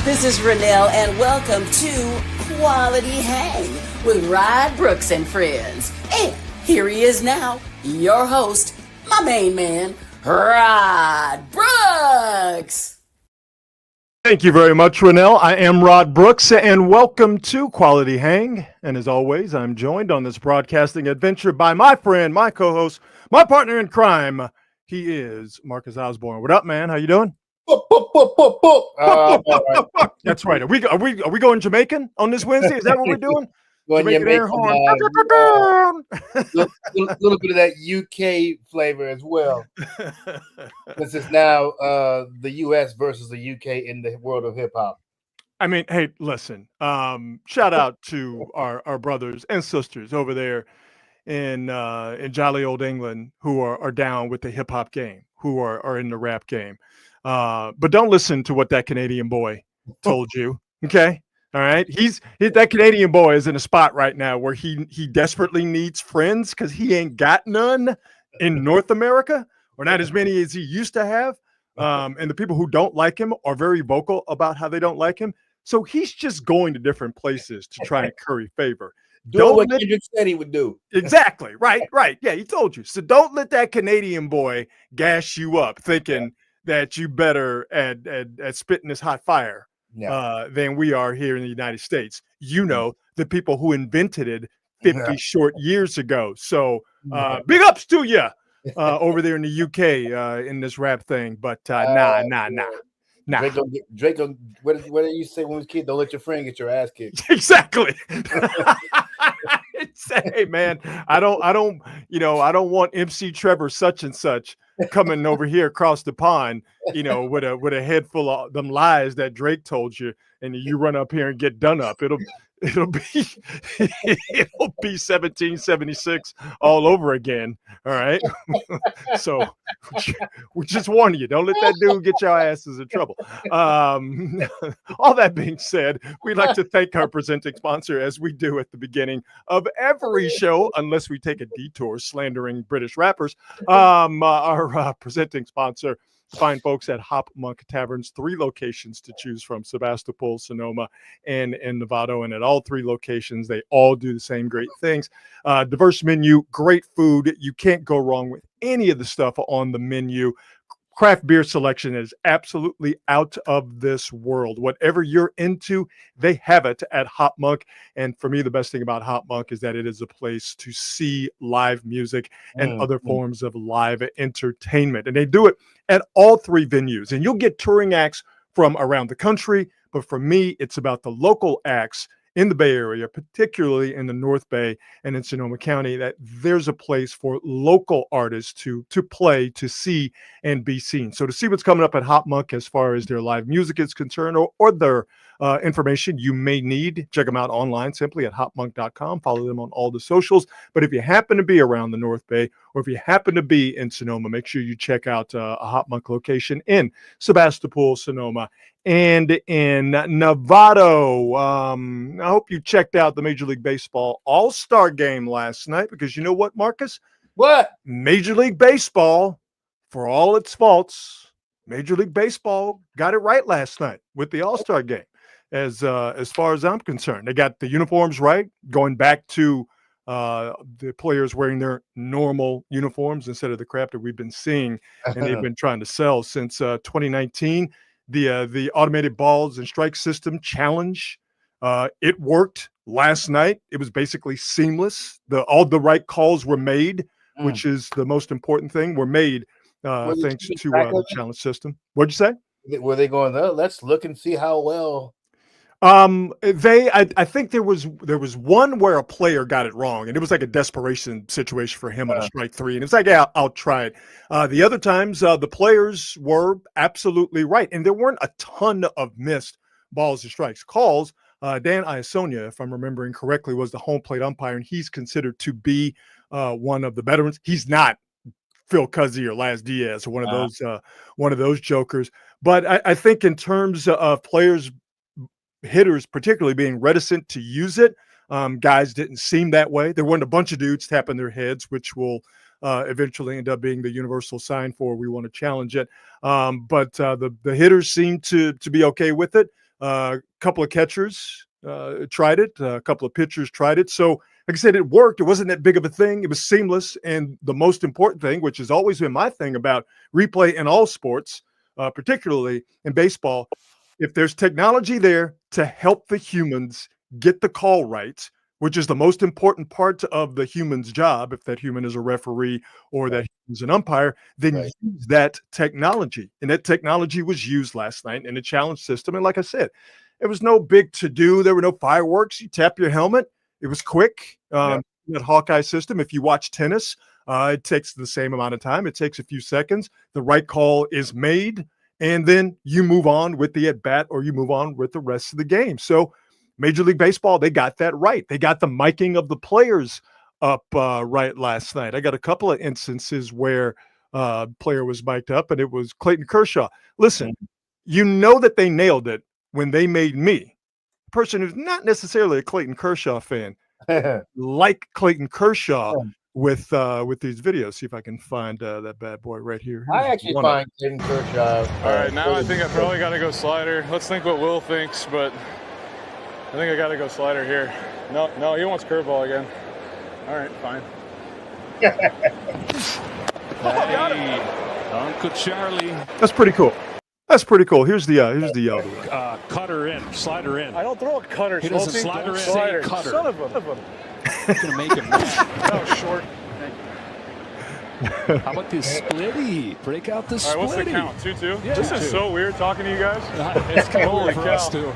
This is Renelle, and welcome to Quality Hang with Rod Brooks and friends. And here he is now, your host, my main man, Rod Brooks. Thank you very much, Renelle. I am Rod Brooks, and welcome to Quality Hang. And as always, I'm joined on this broadcasting adventure by my friend, my co-host, my partner in crime. He is Marcus Osborne. What up, man? How you doing? That's right. Are we going Jamaican on this Wednesday? Is that what we're doing? Going Jamaican air horn. little bit of that UK flavor as well. This is now the US versus the UK in the world of hip hop. I mean, hey, listen. Shout out to our brothers and sisters over there in jolly old England who are down with the hip hop game, who are in the rap game. But don't listen to what that Canadian boy told you. Okay. All right. That Canadian boy is in a spot right now where he desperately needs friends because he ain't got none in North America, or not as many as he used to have. And the people who don't like him are very vocal about how they don't like him. So he's just going to different places to try and curry favor. Doing what Kendrick said he would do. Exactly. Right. Yeah, he told you. So don't let that Canadian boy gas you up thinking that you better at spitting this hot fire than we are here in the United States. You know, the people who invented it 50 short years ago. So big ups to you over there in the UK in this rap thing. But nah. Drake, what did you say when we was kids? Don't let your friend get your ass kicked. Exactly. Hey man, I don't want MC Trevor such and such coming over here across the pond, with a head full of them lies that Drake told you, and you run up here and get done up. It'll be 1776 all over again. All right. So we just warn you, don't let that dude get your asses in trouble. All that being said, we'd like to thank our presenting sponsor, as we do at the beginning of every show, unless we take a detour slandering British rappers. Our presenting sponsor, fine folks at Hop Monk Taverns, 3 locations to choose from: Sebastopol, Sonoma, and in Novato. And at all 3 locations, they all do the same great things. Diverse menu, great food. You can't go wrong with any of the stuff on the menu. Craft beer selection is absolutely out of this world. Whatever you're into, they have it at Hop Monk. And for me, the best thing about Hop Monk is that it is a place to see live music and other forms of live entertainment. And they do it at all 3 venues. And you'll get touring acts from around the country. But for me, it's about the local acts in the Bay Area, particularly in the North Bay and in Sonoma County, that there's a place for local artists to play, to see, and be seen. So to see what's coming up at Hop Monk as far as their live music is concerned, or their information you may need, check them out online simply at hopmonk.com. Follow them on all the socials. But if you happen to be around the North Bay, or if you happen to be in Sonoma, make sure you check out a Hop Monk location in Sebastopol, Sonoma, and in Novato. I hope you checked out the Major League Baseball All-Star game last night, because you know what, Marcus? What? Major League Baseball, for all its faults, Major League Baseball got it right last night with the All-Star game. As far as I'm concerned, they got the uniforms right, going back to the players wearing their normal uniforms instead of the crap that we've been seeing and they've been trying to sell since 2019. The automated balls and strike system challenge, it worked last night. It was basically seamless. All the right calls were made, which is the most important thing, were made thanks to the challenge system. What'd you say? Were they going, let's look and see how well? I think there was one where a player got it wrong, and it was like a desperation situation for him on a strike 3. And it's like, yeah, I'll try it. The other times, the players were absolutely right, and there weren't a ton of missed balls and strikes calls. Dan Iasonia, if I'm remembering correctly, was the home plate umpire, and he's considered to be one of the veterans. He's not Phil Cuzzi or Laz Diaz or one of those jokers. But I think in terms of players, hitters particularly being reticent to use it, guys didn't seem that way. There weren't a bunch of dudes tapping their heads, which will eventually end up being the universal sign for we want to challenge it. But the hitters seemed to be okay with it. A couple of catchers tried it. A couple of pitchers tried it. So, like I said, it worked. It wasn't that big of a thing. It was seamless. And the most important thing, which has always been my thing about replay in all sports, particularly in baseball, if there's technology there to help the humans get the call right, which is the most important part of the human's job, if that human is a referee or that human is an umpire, then use that technology. And that technology was used last night in the challenge system. And like I said, it was no big to-do. There were no fireworks. You tap your helmet. It was quick. That Hawkeye system, if you watch tennis, it takes the same amount of time. It takes a few seconds. The right call is made, and then you move on with the at-bat or you move on with the rest of the game. So Major League Baseball, they got that right. They got the miking of the players up right last night. I got a couple of instances where player was mic'd up, and it was Clayton Kershaw. Listen, you know that they nailed it when they made me, a person who's not necessarily a Clayton Kershaw fan, like Clayton Kershaw with these videos. See if I can find that bad boy right here. I actually find Clayton Kershaw. All right, now I think I probably got to go slider. Let's think what Will thinks, but I think I got to go slider here. No, he wants curveball again. All right, fine. Got him. Uncle Charlie. That's pretty cool. That's pretty cool. Here's the Cutter in, slider in. I don't throw a cutter. He doesn't slider in, say cutter. Son of a. He's gonna make him mad. That was short. How about this splitty? Break out the splitty. All right, what's the count? 2-2? Yeah, this is 2-2. so weird talking to you guys. It's kind of Holy for us cow. too.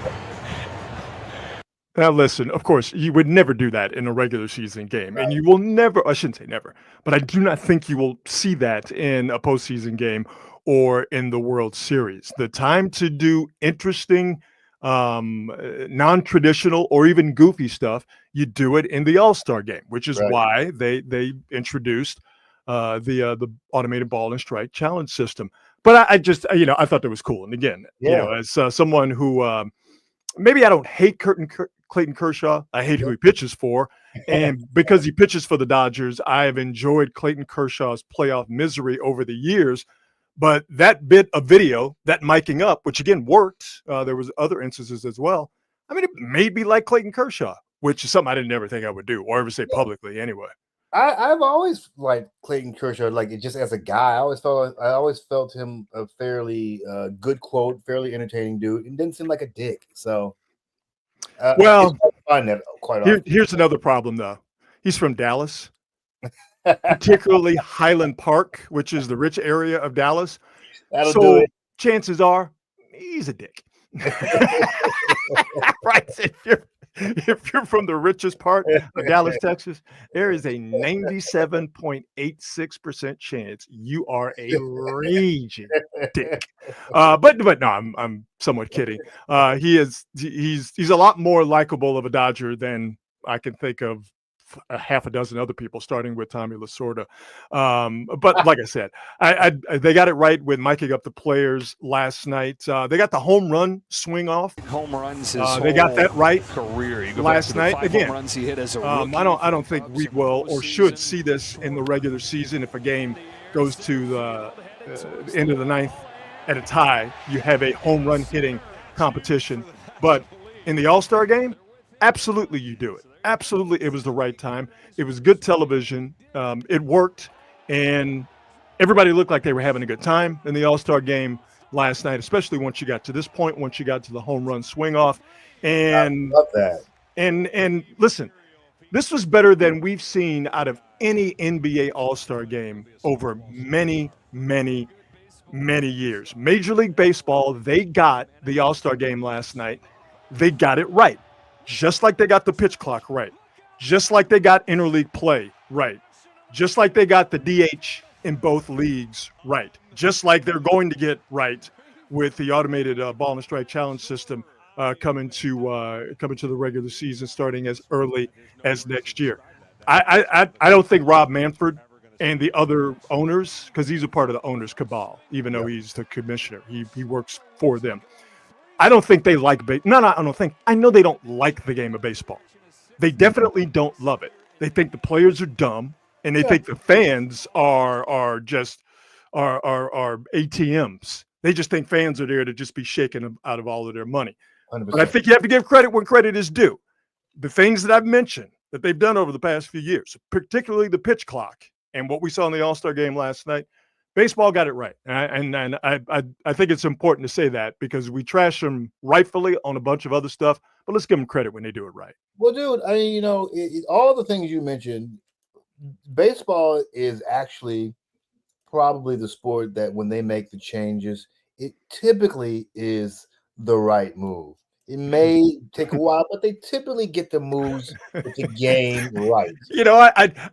Now, listen, of course, you would never do that in a regular season game. And you will never, I shouldn't say never, but I do not think you will see that in a postseason game or in the World Series. The time to do interesting, non-traditional, or even goofy stuff, you do it in the All-Star game, which is why they introduced the automated ball and strike challenge system. But I just, I thought that was cool. And again, as someone who maybe I don't hate Clayton Kershaw. I hate who he pitches for. And because he pitches for the Dodgers, I have enjoyed Clayton Kershaw's playoff misery over the years. But that bit of video, that miking up, which again worked, there was other instances as well. I mean, it made me like Clayton Kershaw, which is something I didn't ever think I would do or ever say publicly anyway. I've always liked Clayton Kershaw, like just as a guy. I always felt him a fairly good quote, fairly entertaining dude, and didn't seem like a dick. So, well, I find that quite often. Here's another problem though. He's from Dallas, particularly Highland Park, which is the rich area of Dallas. That'll do it. Chances are he's a dick. Right? If you're from the richest part of Dallas, Texas, there is a 97.86% chance you are a raging dick. But no, I'm somewhat kidding. He's a lot more likable of a Dodger than I can think of a half a dozen other people, starting with Tommy Lasorda. But like I said, they got it right with miking up the players last night. They got the home run swing off. Home runs. They got that right career. You go last night. Again, home runs he hit as a rookie. I don't think we will or should see this in the regular season. If a game goes to the end of the ninth at a tie, you have a home run hitting competition. But in the All-Star game, absolutely you do it. Absolutely, it was the right time. It was good television. It worked, and everybody looked like they were having a good time in the All-Star game last night, especially once you got to this point, once you got to the home run swing off. And I love that. And listen, this was better than we've seen out of any NBA All-Star game over many, many, many years. Major League Baseball, they got the All-Star game last night. They got it right. Just like they got the pitch clock right, just like they got interleague play right, just like they got the DH in both leagues right, just like they're going to get right with the automated ball and strike challenge system coming to the regular season starting as early as next year. I don't think Rob Manfred and the other owners, because he's a part of the owners cabal, even though he's the commissioner, he works for them. I don't think they like I don't think. I know they don't like the game of baseball. They definitely don't love it. They think the players are dumb, and they think the fans are ATMs. They just think fans are there to just be shaken out of all of their money. But I think you have to give credit when credit is due. The things that I've mentioned that they've done over the past few years, particularly the pitch clock and what we saw in the All-Star game last night, baseball got it right. And I think it's important to say that because we trash them rightfully on a bunch of other stuff, but let's give them credit when they do it right. Well, dude, I mean, all the things you mentioned, baseball is actually probably the sport that when they make the changes, it typically is the right move. It may take a while, but they typically get the moves with the game right.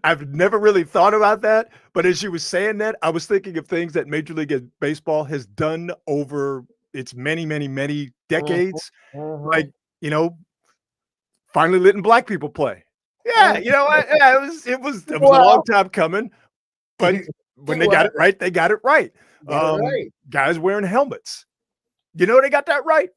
I've never really thought about that, but as you were saying that, I was thinking of things that Major League Baseball has done over its many, many, many decades. Like, finally letting black people play. Yeah, it was a long time coming, but when they got it right, they got it right. Guys wearing helmets. They got that right.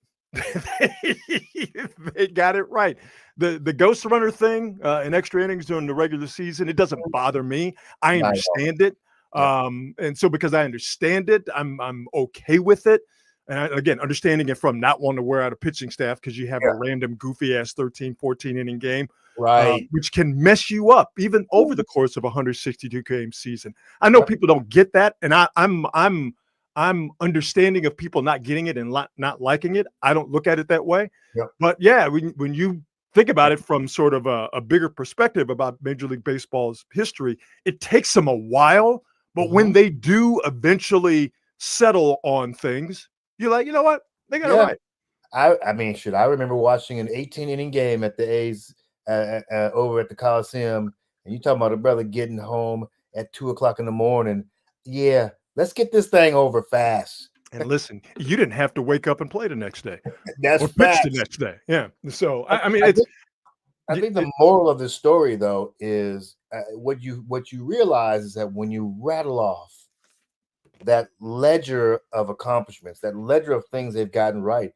They got it right. The ghost runner thing in extra innings during the regular season, it doesn't bother me. I understand it. And so because I understand it, I'm okay with it. And again, understanding it from not wanting to wear out a pitching staff because you have a random goofy ass 13, 14 inning game, right? Which can mess you up even over the course of a 162 game season. I know people don't get that, and I'm understanding of people not getting it and not liking it. I don't look at it that way. But yeah, when you think about it from sort of a bigger perspective about Major League Baseball's history, it takes them a while. But when they do eventually settle on things, you're like, you know what? They got it right. I mean, I remember watching an 18 inning game at the A's over at the Coliseum, and you talking about a brother getting home at 2:00 in the morning. Yeah. Let's get this thing over fast. And listen, you didn't have to wake up and play the next day. That's or pitch the next day. Yeah. So I mean, I think the moral of the story, though, is what you realize is that when you rattle off that ledger of accomplishments, that ledger of things they've gotten right,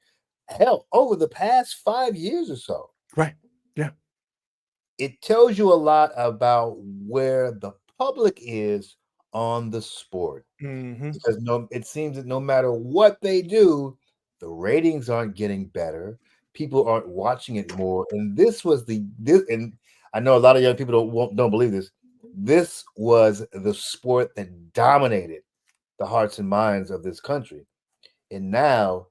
hell, over the past 5 years or so, right? Yeah, it tells you a lot about where the public is on the sport, because it seems that no matter what they do, the ratings aren't getting better. People aren't watching it more, and and I know a lot of young people don't believe this. This was the sport that dominated the hearts and minds of this country, and now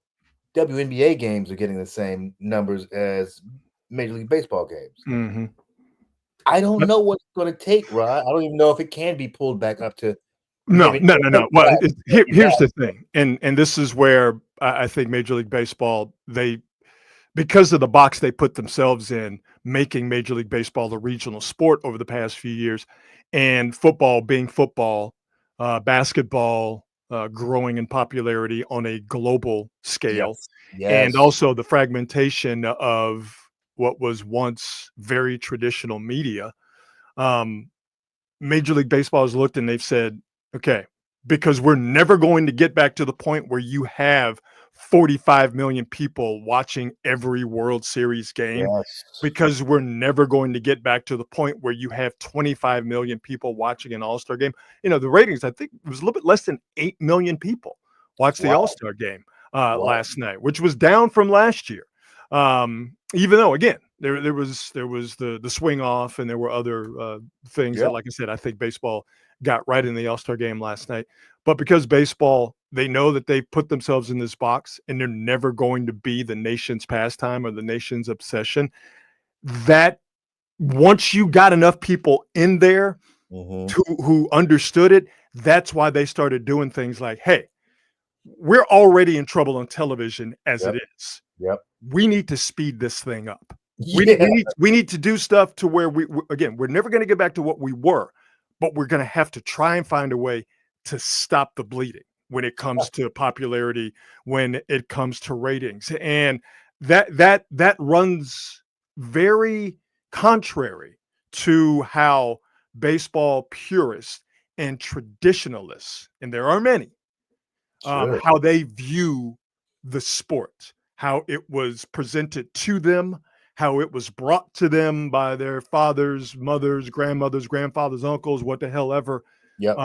WNBA games are getting the same numbers as Major League Baseball games. I don't know what it's going to take, Rod. I don't even know if it can be pulled back up to. No. Well, here's the thing, and this is where I think Major League Baseball, because of the box they put themselves in, making Major League Baseball a regional sport over the past few years, and football being football, basketball growing in popularity on a global scale, and also the fragmentation of what was once very traditional media. Major League Baseball has looked and they've said, okay, because we're never going to get back to the point where you have 45 million people watching every World Series game, because we're never going to get back to the point where you have 25 million people watching an All-Star game. The ratings, I think it was a little bit less than 8 million people watched the All-Star game last night, which was down from last year. Even though, again, there was the swing off and there were other things that, like I said, I think baseball got right in the All-Star game last night. But because baseball, they know that they put themselves in this box and they're never going to be the nation's pastime or the nation's obsession, that once you got enough people in there who understood it, that's why they started doing things like, hey, we're already in trouble on television as it is. We need to speed this thing up. We need to do stuff to where we're never going to get back to what we were, but we're going to have to try and find a way to stop the bleeding when it comes to popularity, when it comes to ratings. And that runs very contrary to how baseball purists and traditionalists, and there are many, how they view the sport, how it was presented to them, how it was brought to them by their fathers, mothers, grandmothers, grandfathers, uncles, what the hell ever. Yep.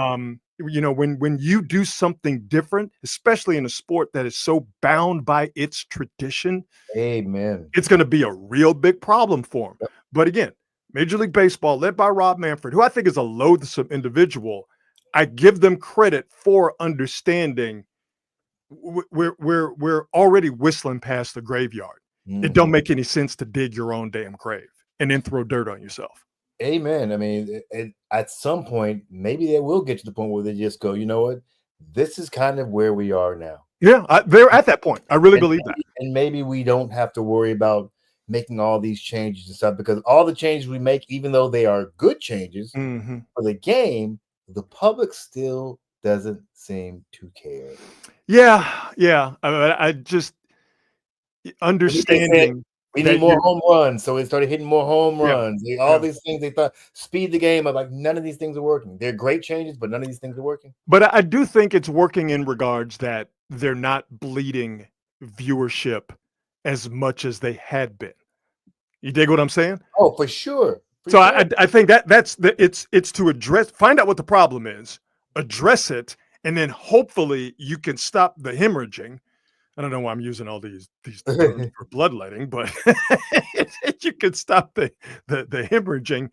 When you do something different, especially in a sport that is so bound by its tradition, Amen. it's going to be a real big problem for them. Yep. But again, Major League Baseball, led by Rob Manfred, who I think is a loathsome individual, I give them credit for understanding we're already whistling past the graveyard. It don't make any sense to dig your own damn grave and then throw dirt on yourself. Amen. I mean, at some point, maybe they will get to the point where they just go, you know what? This is kind of where we are now. Yeah, they're at that point. I really believe that. And maybe we don't have to worry about making all these changes and stuff, because all the changes we make, even though they are good changes for the game, the public still doesn't seem to care. Yeah. I just understanding. We need more home runs, so they started hitting more home runs. These things they thought speed the game. I'm like, none of these things are working. They're great changes, but none of these things are working. But I do think it's working in regards that they're not bleeding viewership as much as they had been. You dig what I'm saying? Oh, for sure. I think it's to find out what the problem is, address it, and then hopefully you can stop the hemorrhaging. I don't know why I'm using all these terms for bloodletting, but you could stop the hemorrhaging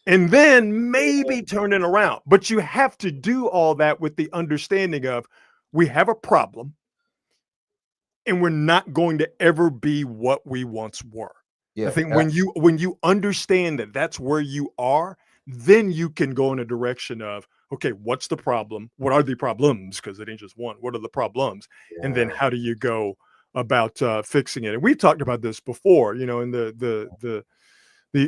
and then maybe turn it around. But you have to do all that with the understanding of we have a problem and we're not going to ever be what we once were. Yeah, I think when you understand that that's where you are, then you can go in a direction of, okay, what's the problem? What are the problems? Because it ain't just one. What are the problems? Yeah. And then how do you go about fixing it? And we've talked about this before, in the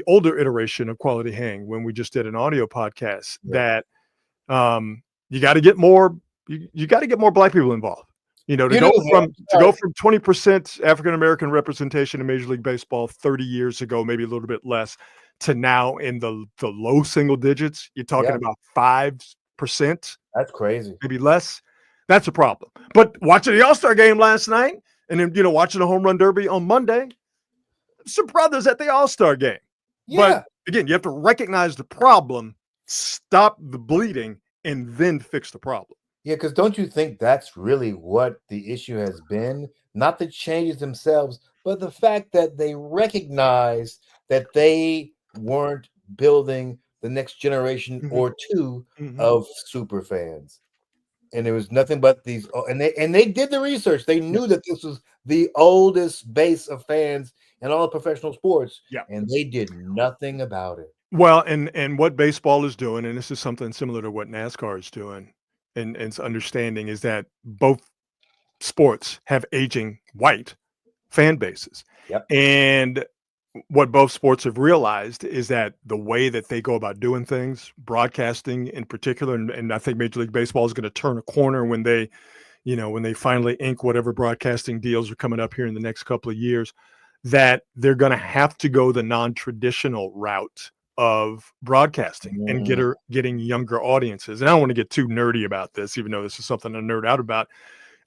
older iteration of Quality Hang, when we just did an audio podcast, that you got to get more. You got to get more Black people involved. To go from 20% African American representation in Major League Baseball 30 years ago, maybe a little bit less, to now in the low single digits. You're talking about 5%. That's crazy. Maybe less. That's a problem. But watching the All-Star game last night and then, watching the Home Run Derby on Monday, some brothers at the All-Star game. Yeah. But again, you have to recognize the problem, stop the bleeding, and then fix the problem. Yeah, because don't you think that's really what the issue has been? Not the changes themselves, but the fact that they recognize that they weren't building the next generation or two of super fans. And it was nothing but these, and they did the research. They knew that this was the oldest base of fans in all of professional sports. Yeah. And they did nothing about it. Well, and what baseball is doing, and this is something similar to what NASCAR is doing, and understanding, is that both sports have aging white fan bases. Yep. And what both sports have realized is that the way that they go about doing things, broadcasting in particular, and I think Major League Baseball is going to turn a corner when they finally ink whatever broadcasting deals are coming up here in the next couple of years, that they're going to have to go the non-traditional route of broadcasting and getting younger audiences. And I don't want to get too nerdy about this, even though this is something I nerd out about.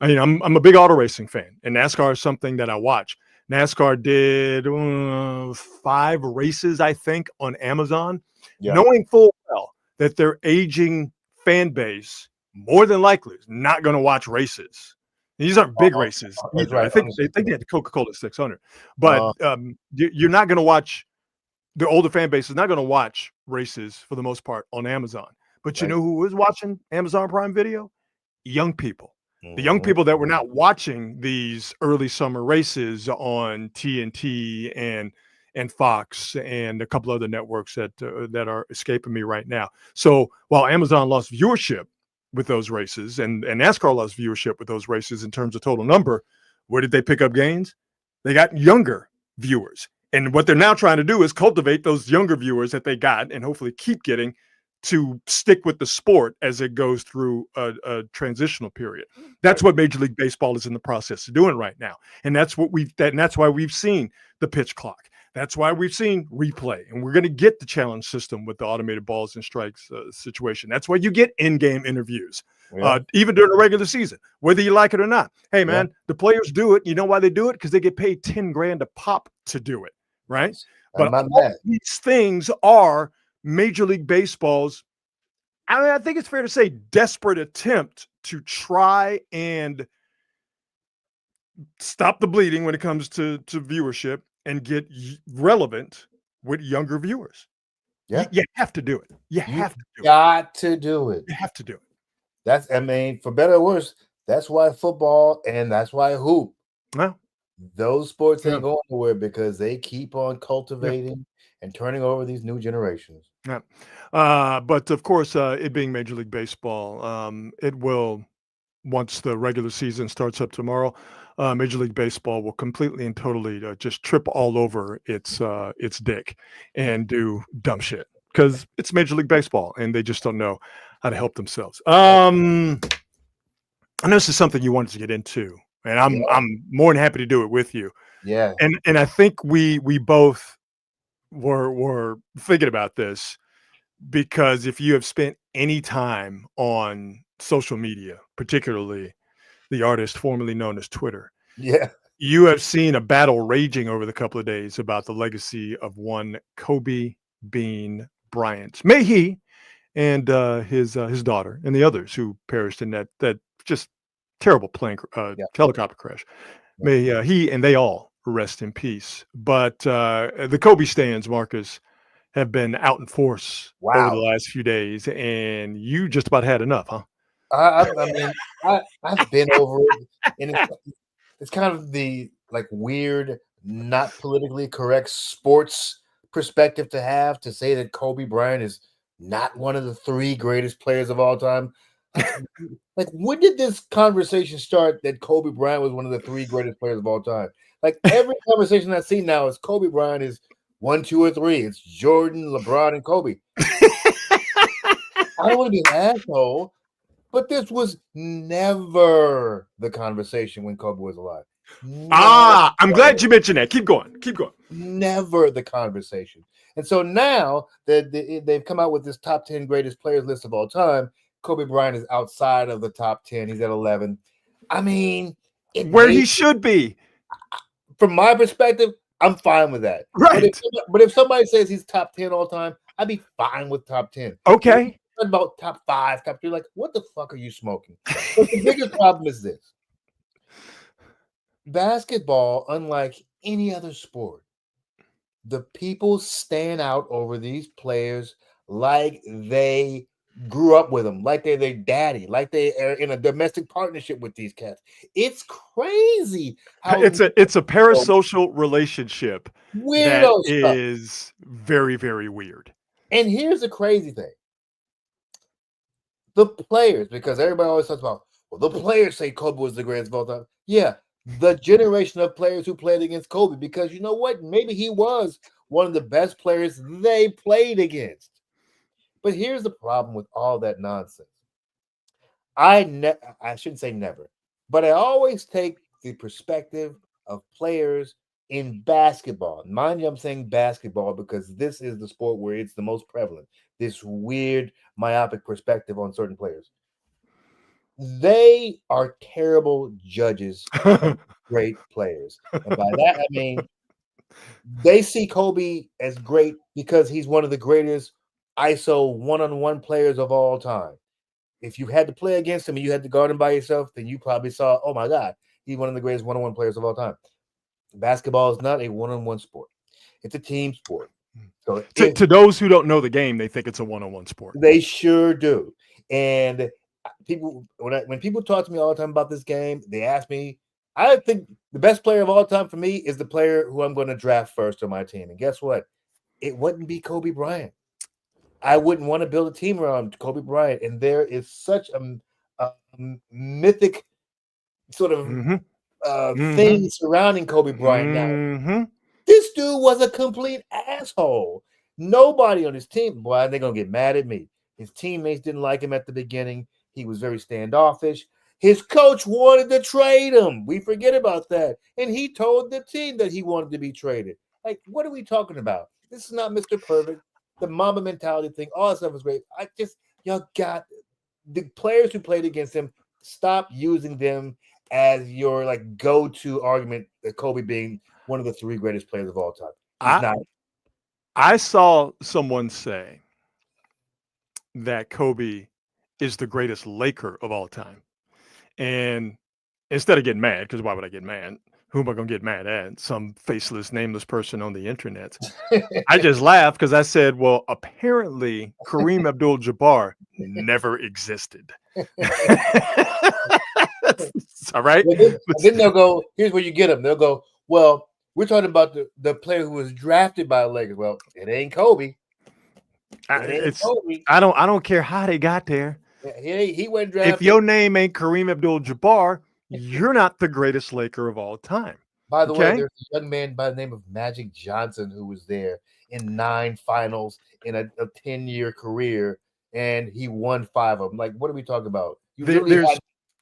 I mean, I'm a big auto racing fan, and NASCAR is something that I watch. NASCAR did 5 races, I think, on Amazon, knowing full well that their aging fan base more than likely is not going to watch races. These aren't big races either. Right. I think they had the Coca-Cola 600, but you're not going to watch. The older fan base is not going to watch races for the most part on Amazon. But you know who is watching Amazon Prime Video? Young people. The young people that were not watching these early summer races on TNT and Fox and a couple other networks that are escaping me right now. So while Amazon lost viewership with those races and NASCAR lost viewership with those races in terms of total number, where did they pick up gains? They got younger viewers. And what they're now trying to do is cultivate those younger viewers that they got and hopefully keep getting to stick with the sport as it goes through a transitional period. That's what Major League Baseball is in the process of doing right now. And that's why we've seen the pitch clock. That's why we've seen replay. And we're going to get the challenge system with the automated balls and strikes situation. That's why you get in-game interviews, even during the regular season, whether you like it or not. Hey, man, the players do it. You know why they do it? Because they get paid $10,000 a pop to do it, right? But all these things are Major League Baseball's I mean, I think it's fair to say desperate attempt to try and stop the bleeding when it comes to viewership and get relevant with younger viewers. Yeah. You have to do it. You You have to do it. got to do it. You have to do it. That's, I mean, for better or worse, that's why football and that's why hoop. Well, Those sports Yeah. ain't going nowhere because they keep on cultivating and turning over these new generations. yeah. But of course, it being Major League Baseball, it will, once the regular season starts up tomorrow, Major League Baseball will completely and totally just trip all over its dick and do dumb shit because it's Major League Baseball and they just don't know how to help themselves. I know this is something you wanted to get into, and I'm more than happy to do it with you. Yeah. And I think we both were thinking about this because if you have spent any time on social media, particularly the artist formerly known as Twitter, Yeah. you have seen a battle raging over the couple of days about the legacy of one Kobe Bean Bryant. May he and his daughter and the others who perished in that just terrible helicopter crash. May he and they all rest in peace. But the Kobe stands, Marcus, have been out in force over the last few days, and you just about had enough, huh? I mean, I've been over it, and it's kind of the like weird, not politically correct sports perspective to have to say that Kobe Bryant is not one of the 3 greatest players of all time. Like, when did this conversation start that Kobe Bryant was one of the 3 greatest players of all time? Like, every conversation I see now is Kobe Bryant is 1, 2, or 3. It's Jordan, LeBron, and Kobe. I don't want to be an asshole, but this was never the conversation when Kobe was alive. I'm glad you mentioned that. Keep going. Keep going. Never the conversation. And so now that they've come out with this top 10 greatest players list of all time, Kobe Bryant is outside of the top 10. He's at 11. I mean, where he should be. From my perspective, I'm fine with that. Right. But if somebody says he's top 10 all time, I'd be fine with top 10. Okay. About top 5, top 3, like, what the fuck are you smoking? But the biggest problem is this. Basketball, unlike any other sport, the people stand out over these players like they grew up with them, like they're their daddy, like they are in a domestic partnership with these cats. It's crazy how it's a parasocial relationship weirdo that is very, very weird. And here's the crazy thing. The players, because everybody always talks about, well, the players say Kobe was the greatest of all time. Yeah, the generation of players who played against Kobe, because you know what? Maybe he was one of the best players they played against. But here's the problem with all that nonsense. I shouldn't say never, but I always take the perspective of players in basketball. Mind you, I'm saying basketball because this is the sport where it's the most prevalent. This weird, myopic perspective on certain players. They are terrible judges of great players. And by that, I mean, they see Kobe as great because he's one of the greatest ISO one-on-one players of all time. If you had to play against him and you had to guard him by yourself, then you probably saw, oh my God, he's one of the greatest one-on-one players of all time. Basketball is not a one-on-one sport. It's a team sport. So to those who don't know the game, they think it's a one-on-one sport. They sure do. And people, when people talk to me all the time about this game, they ask me, I think the best player of all time for me is the player who I'm going to draft first on my team. And guess what? It wouldn't be Kobe Bryant. I wouldn't want to build a team around Kobe Bryant. And there is such a mythic sort of thing surrounding Kobe Bryant now. This dude was a complete asshole. Nobody on his team, boy, they're going to get mad at me. His teammates didn't like him at the beginning. He was very standoffish. His coach wanted to trade him. We forget about that. And he told the team that he wanted to be traded. Like, what are we talking about? This is not Mr. Perfect. The Mamba mentality thing, all that stuff is great. Y'all got the players who played against him, stop using them as your like go-to argument that Kobe being one of the 3 greatest players of all time. I saw someone say that Kobe is the greatest Laker of all time. And instead of getting mad, because why would I get mad? Who am I going to get mad at? Some faceless, nameless person on the internet. I just laughed because I said, well, apparently Kareem Abdul-Jabbar never existed. All right. Then they'll go, here's where you get them. They'll go, well, we're talking about the player who was drafted by the Lakers. Well, it ain't Kobe. I don't care how they got there. He went drafted. If your name ain't Kareem Abdul-Jabbar, you're not the greatest Laker of all time. By the way, there's a young man by the name of Magic Johnson who was there in 9 finals in a 10-year career, and he won 5 of them. Like, what are we talking about? You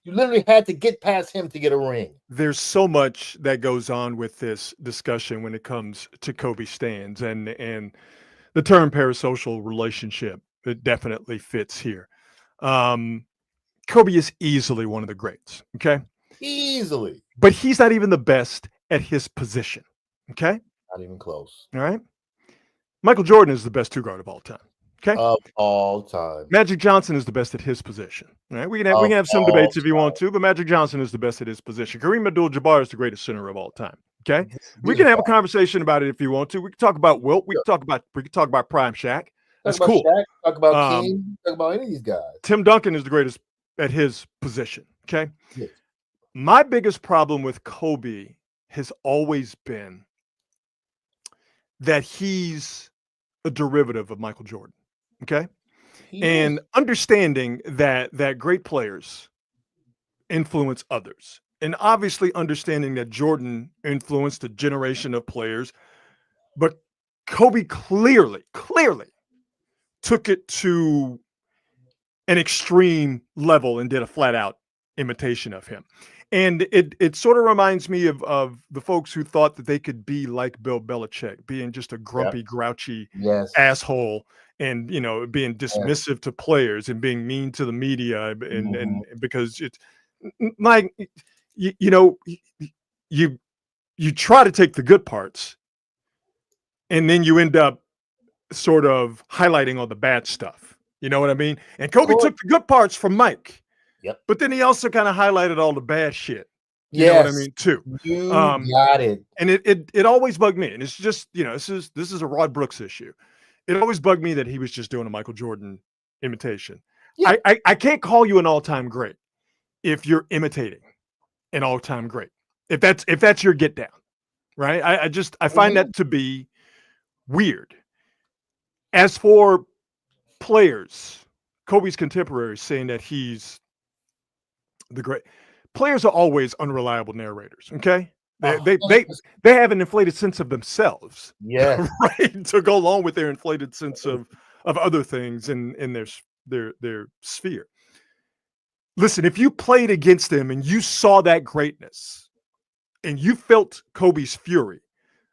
literally had to get past him to get a ring. There's so much that goes on with this discussion when it comes to Kobe stands, and the term parasocial relationship, it definitely fits here. Kobe is easily one of the greats, okay? Easily. But he's not even the best at his position, okay? Not even close. All right? Michael Jordan is the best 2-guard of all time, okay? Of all time. Magic Johnson is the best at his position, all right? We can have some debates if you want to, but Magic Johnson is the best at his position. Kareem Abdul-Jabbar is the greatest center of all time, okay? We can have a conversation about it if you want to. We can talk about Wilt. We can talk about Prime Shaq. That's cool. Shaq, talk about King. Talk about any of these guys. Tim Duncan is the greatest at his position, okay? Yes. My biggest problem with Kobe has always been that he's a derivative of Michael Jordan, okay? And understanding that great players influence others, and obviously understanding that Jordan influenced a generation of players, but Kobe clearly took it to an extreme level and did a flat out imitation of him. And it sort of reminds me of the folks who thought that they could be like Bill Belichick, being just a grumpy, grouchy asshole, and being dismissive to players and being mean to the media, and because it's like you try to take the good parts, and then you end up sort of highlighting all the bad stuff. You know what I mean? And Kobe took the good parts from Mike. Yep. But then he also kind of highlighted all the bad shit. You know what I mean, too. You got it. And it always bugged me. And it's just, this is a Rod Brooks issue. It always bugged me that he was just doing a Michael Jordan imitation. Yeah. I can't call you an all-time great if you're imitating an all-time great. If that's your get down, right? I find that to be weird. As for players, Kobe's contemporaries saying that he's the great. Players are always unreliable narrators, okay? They have an inflated sense of themselves. Yeah. Right? To go along with their inflated sense of other things in their sphere. Listen, if you played against them and you saw that greatness and you felt Kobe's fury,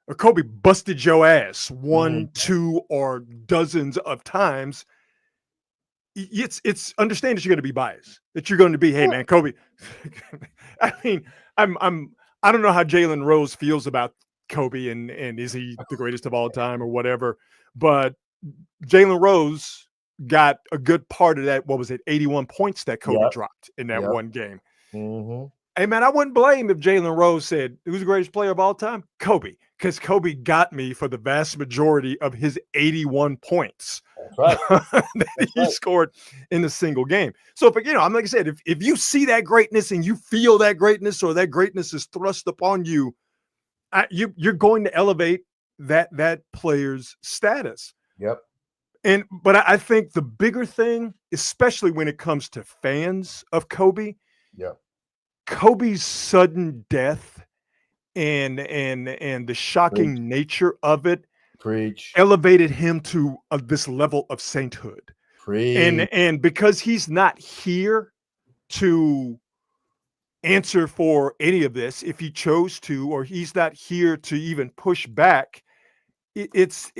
or Kobe busted your ass 1, 2, or dozens of times, it's understand that you're going to be biased. That you're going to be, hey man, Kobe. I mean, I don't know how Jalen Rose feels about Kobe and is he the greatest of all time or whatever, but Jalen Rose got a good part of that. What was it? 81 points that Kobe dropped in that one game. Mm-hmm. Hey man, I wouldn't blame if Jalen Rose said, who's the greatest player of all time? Kobe. Because Kobe got me for the vast majority of his 81 points that he scored in a single game. So, but I'm like I said, if you see that greatness and you feel that greatness, or that greatness is thrust upon you, you're going to elevate that player's status. Yep. But I think the bigger thing, especially when it comes to fans of Kobe, Kobe's sudden death and the shocking nature of it elevated him to this level of sainthood. And because he's not here to answer for any of this, if he chose to, or he's not here to even push back, it's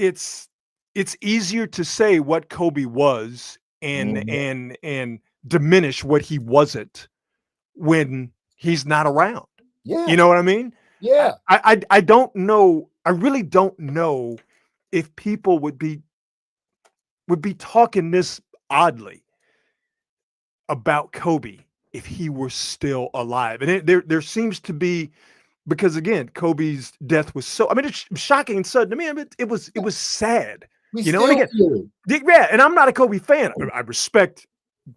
easier to say what Kobe was and diminish what he wasn't when he's not around. Yeah. You know what I mean? Yeah. I don't know. I really don't know if people would be talking this oddly about Kobe if he were still alive. And there seems to be, because again, Kobe's death was so, I mean, it's shocking and sudden to me. I mean, it was sad. We You know, still and again, feel it. yeah, and I'm not a Kobe fan. I respect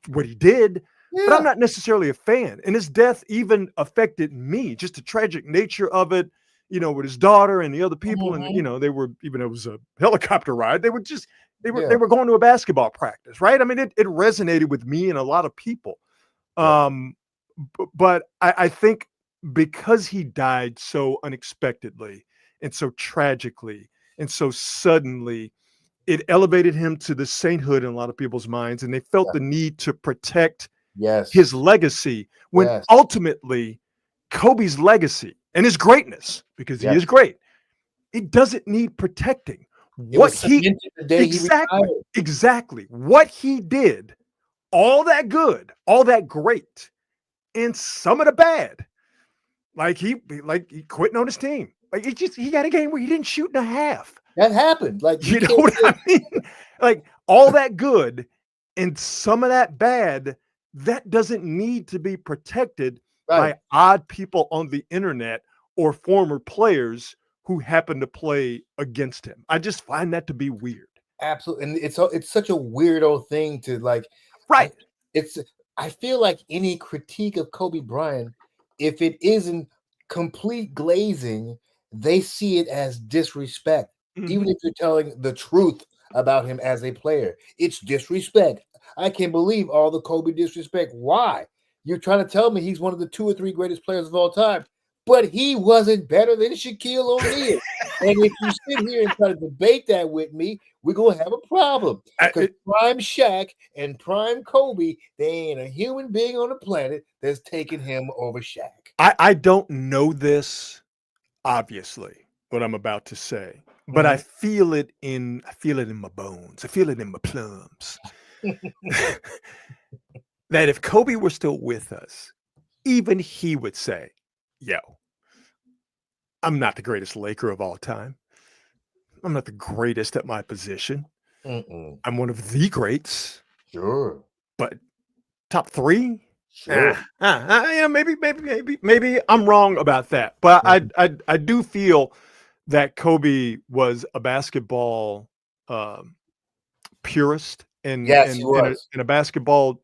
what he did, but I'm Yeah. not necessarily a fan. And his death even affected me, just the tragic nature of it, you know, with his daughter and the other people. And, you know, they were, even though it was a helicopter ride, they were just, they Yeah. were going to a basketball practice, right? I mean, it resonated with me and a lot of people. But I think because he died so unexpectedly and so tragically and so suddenly, it elevated him to the sainthood in a lot of people's minds, and they felt Yeah. the need to protect Yes. his legacy when Yes. ultimately Kobe's legacy and his greatness, because he Yes. is great, it doesn't need protecting. It What was he cemented the day he retired. exactly what he did, all that good, all that great, and some of the bad, like he quitting on his team. Like he got a game where he didn't shoot in a half. That happened. Like You know can't what say- I mean? Like all that good and some of that bad, that doesn't need to be protected Right. by odd people on the internet or former players who happen to play against him. I just find that to be weird. Absolutely. And it's such a weirdo thing to like. Right. I feel like any critique of Kobe Bryant, if it isn't complete glazing, they see it as disrespect. Even if you're telling the truth about him as a player, it's disrespect. I can't believe all the Kobe disrespect. Why? You're trying to tell me he's one of the 2 or 3 greatest players of all time, but he wasn't better than Shaquille O'Neal. And if you sit here and try to debate that with me, we're going to have a problem. Because prime Shaq and prime Kobe, they ain't a human being on the planet that's taking him over Shaq. I don't know this, obviously, what I'm about to say, but I feel it in my bones. I feel it in my plums. That if Kobe were still with us, even he would say, yo, I'm not the greatest Laker of all time. I'm not the greatest at my position. I'm one of the greats. Sure. But top 3? Sure. Yeah, maybe I'm wrong about that. But I do feel that Kobe was a basketball purist and a basketball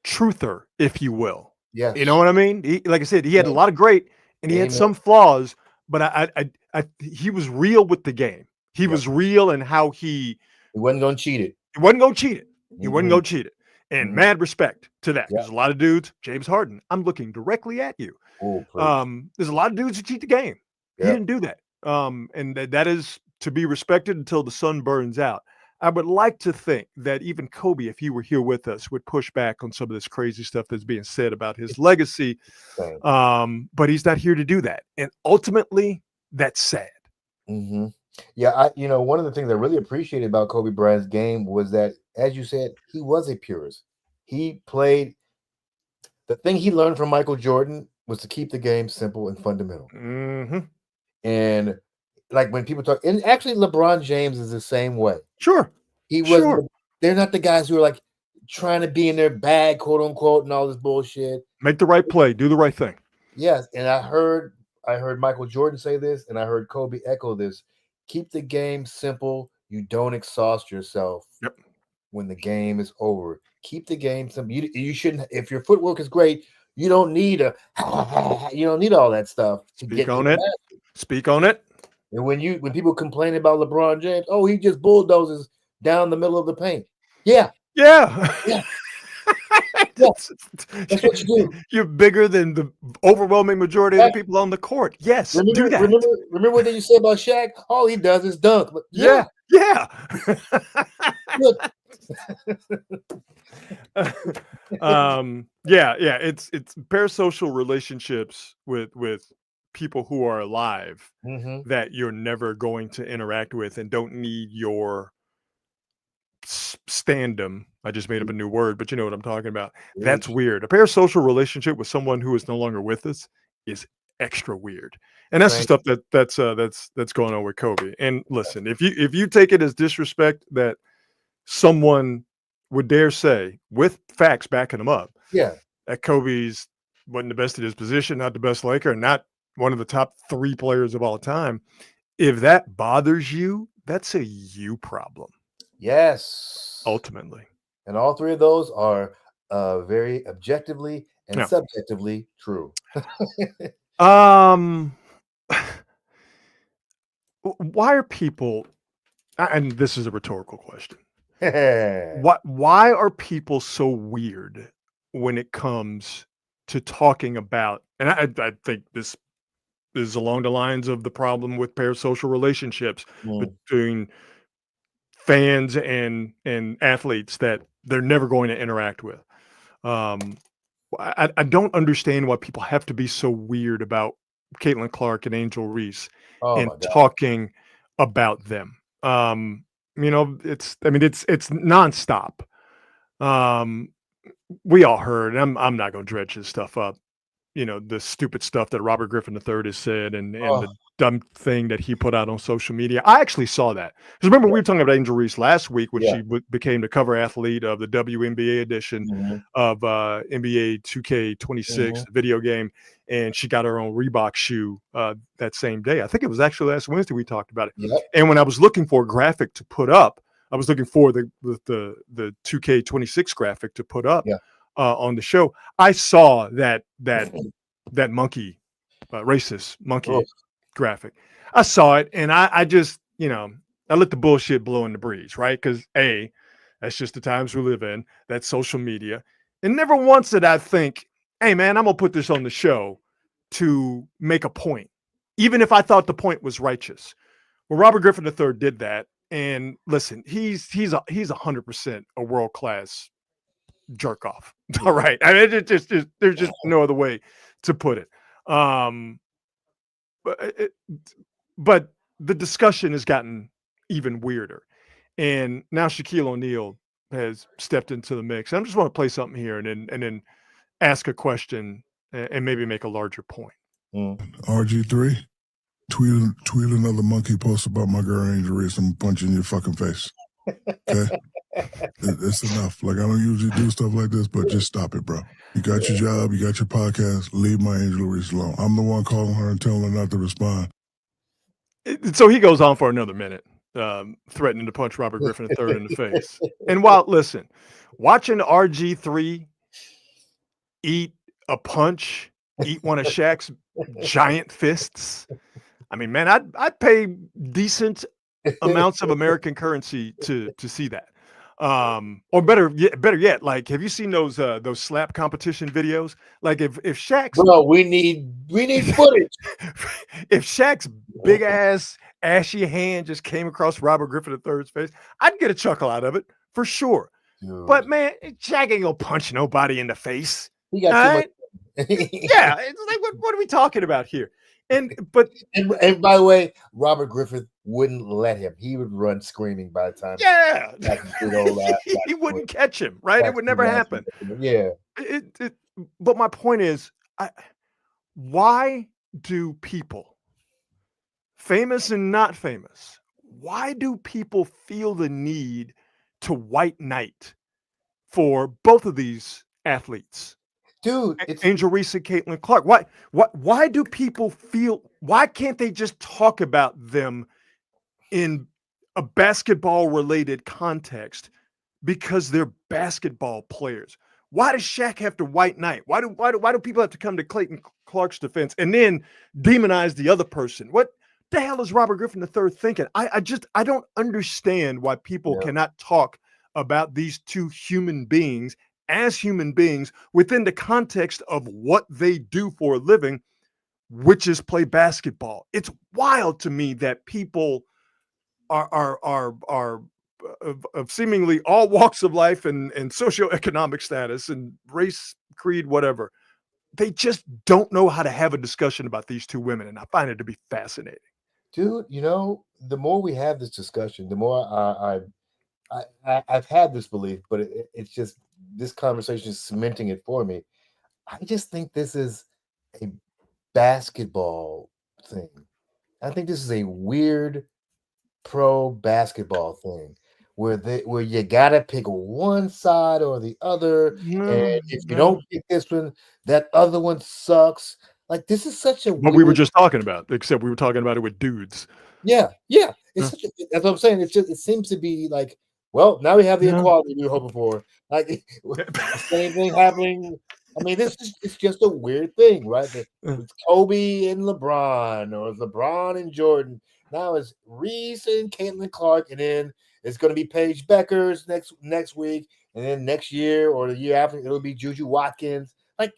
truther, if you will. Yes. You know what I mean? Like I said, he had a lot of great and he had some flaws, but he was real with the game. He was real in how he wasn't going to cheat it. He wasn't going to cheat it. He wasn't going to cheat it. And mad respect to that. There's a lot of dudes, James Harden, I'm looking directly at you. There's a lot of dudes who cheat the game. He didn't do that. And that is to be respected until the sun burns out. I would like to think that even Kobe, if he were here with us, would push back on some of this crazy stuff that's being said about his legacy. But he's not here to do that. And ultimately, that's sad. Yeah, one of the things I really appreciated about Kobe Bryant's game was that, as you said, he was a purist. He played the thing he learned from Michael Jordan was to keep the game simple and fundamental. And like when people talk, and actually LeBron James is the same way. Sure. He wasn't, they're not the guys who are like trying to be in their bag, quote unquote, and all this bullshit. Make the right play, do the right thing. Yes. And I heard Michael Jordan say this, and I heard Kobe echo this. Keep the game simple. You don't exhaust yourself when the game is over. Keep the game simple. You shouldn't, if your footwork is great, you don't need all that stuff. Speak on it. Speak on it. And when people complain about LeBron James, oh, he just bulldozes down the middle of the paint. Yeah. That's what you do. You're bigger than the overwhelming majority of the people on the court. Yes, do that. Remember what you said about Shaq? All he does is dunk. Yeah. It's parasocial relationships with people who are alive that you're never going to interact with and don't need your standum. I just made up a new word, but you know what I'm talking about. That's weird. A parasocial relationship with someone who is no longer with us is extra weird, and that's the stuff that's going on with Kobe. And listen, if you take it as disrespect that someone would dare say, with facts backing them up, Yeah. that Kobe's wasn't the best at his position, not the best Laker, and not one of the top 3 players of all time. If that bothers you, that's a you problem. Yes. Ultimately. And all 3 of those are very objectively and subjectively true. Why are people, and this is a rhetorical question, why are people so weird when it comes to talking about, and I think this is along the lines of the problem with parasocial relationships between fans and athletes that they're never going to interact with. I don't understand why people have to be so weird about Caitlin Clark and Angel Reese and talking about them. It's nonstop. We all heard, and I'm not going to dredge this stuff up. The stupid stuff that Robert Griffin III has said and the dumb thing that he put out on social media. I actually saw that. Because remember, we were talking about Angel Reese last week when she became the cover athlete of the WNBA edition of NBA 2K26 video game, and she got her own Reebok shoe that same day. I think it was actually last Wednesday we talked about it. And when I was looking for a graphic to put up, I was looking for the 2K26 graphic to put up. On the show, I saw that monkey, racist monkey graphic. I saw it, and I just, I let the bullshit blow in the breeze, right? Because that's just the times we live in. That's social media, and never once did I think, hey man, I'm gonna put this on the show to make a point, even if I thought the point was righteous. Well, Robert Griffin III did that, and listen, he's 100% a world class jerk off. All right. I mean, there's just no other way to put it. But the discussion has gotten even weirder. And now Shaquille O'Neal has stepped into the mix. I just want to play something here and then ask a question and maybe make a larger point. RG3, tweet another monkey post about my girl Angel Reese. I'm punching your fucking face. Okay? It's enough. Like, I don't usually do stuff like this, but just stop it, bro. You got your job, you got your podcast. Leave my Angel Reese alone. I'm the one calling her and telling her not to respond. So he goes on for another minute, threatening to punch Robert Griffin III in the face. And while, listen, watching RG3 eat a punch, eat one of Shaq's giant fists, I mean, man, I'd pay decent amounts of American currency to see that. Or better yet, like, have you seen those slap competition videos? Like, if Shaq's we need footage. If Shaq's big ass ashy hand just came across Robert Griffin III's face, I'd get a chuckle out of it for sure. Dude. But man, Shaq ain't gonna punch nobody in the face. He got too much. Yeah, it's like, what are we talking about here? And by the way, Robert Griffin wouldn't let him. He would run screaming by the time. Yeah, he wouldn't catch him. Right, it would never happen. Yeah. But my point is, why do people, famous and not famous, why do people feel the need to white knight for both of these athletes? Dude, Angel Reese and Caitlin Clark. Why do people feel, why can't they just talk about them in a basketball related context because they're basketball players? Why does Shaq have to white knight? Why do people have to come to Caitlin Clark's defense and then demonize the other person? What the hell is Robert Griffin III thinking? I don't understand why people cannot talk about these two human beings as human beings within the context of what they do for a living, which is play basketball. It's wild to me that people are of seemingly all walks of life and socioeconomic status and race, creed, whatever. They just don't know how to have a discussion about these two women, and I find it to be fascinating. Dude, the more we have this discussion, the more I've had this belief, but it's just this conversation is cementing it for me. I just think this is a basketball thing. I think this is a weird pro basketball thing where you gotta pick one side or the other, and if you don't pick this one, that other one sucks. Like this is such a what we were weird. just talking about, except we were talking about it with dudes. Yeah. It's such a, that's what I'm saying. It's just it seems to be like, well, now we have the equality we were hoping for. Like the same thing happening. I mean, it's just a weird thing, right? It's Kobe and LeBron, or LeBron and Jordan. Now it's Reese and Caitlin Clark, and then it's going to be Paige Beckers next week, and then next year or the year after it'll be Juju Watkins. Like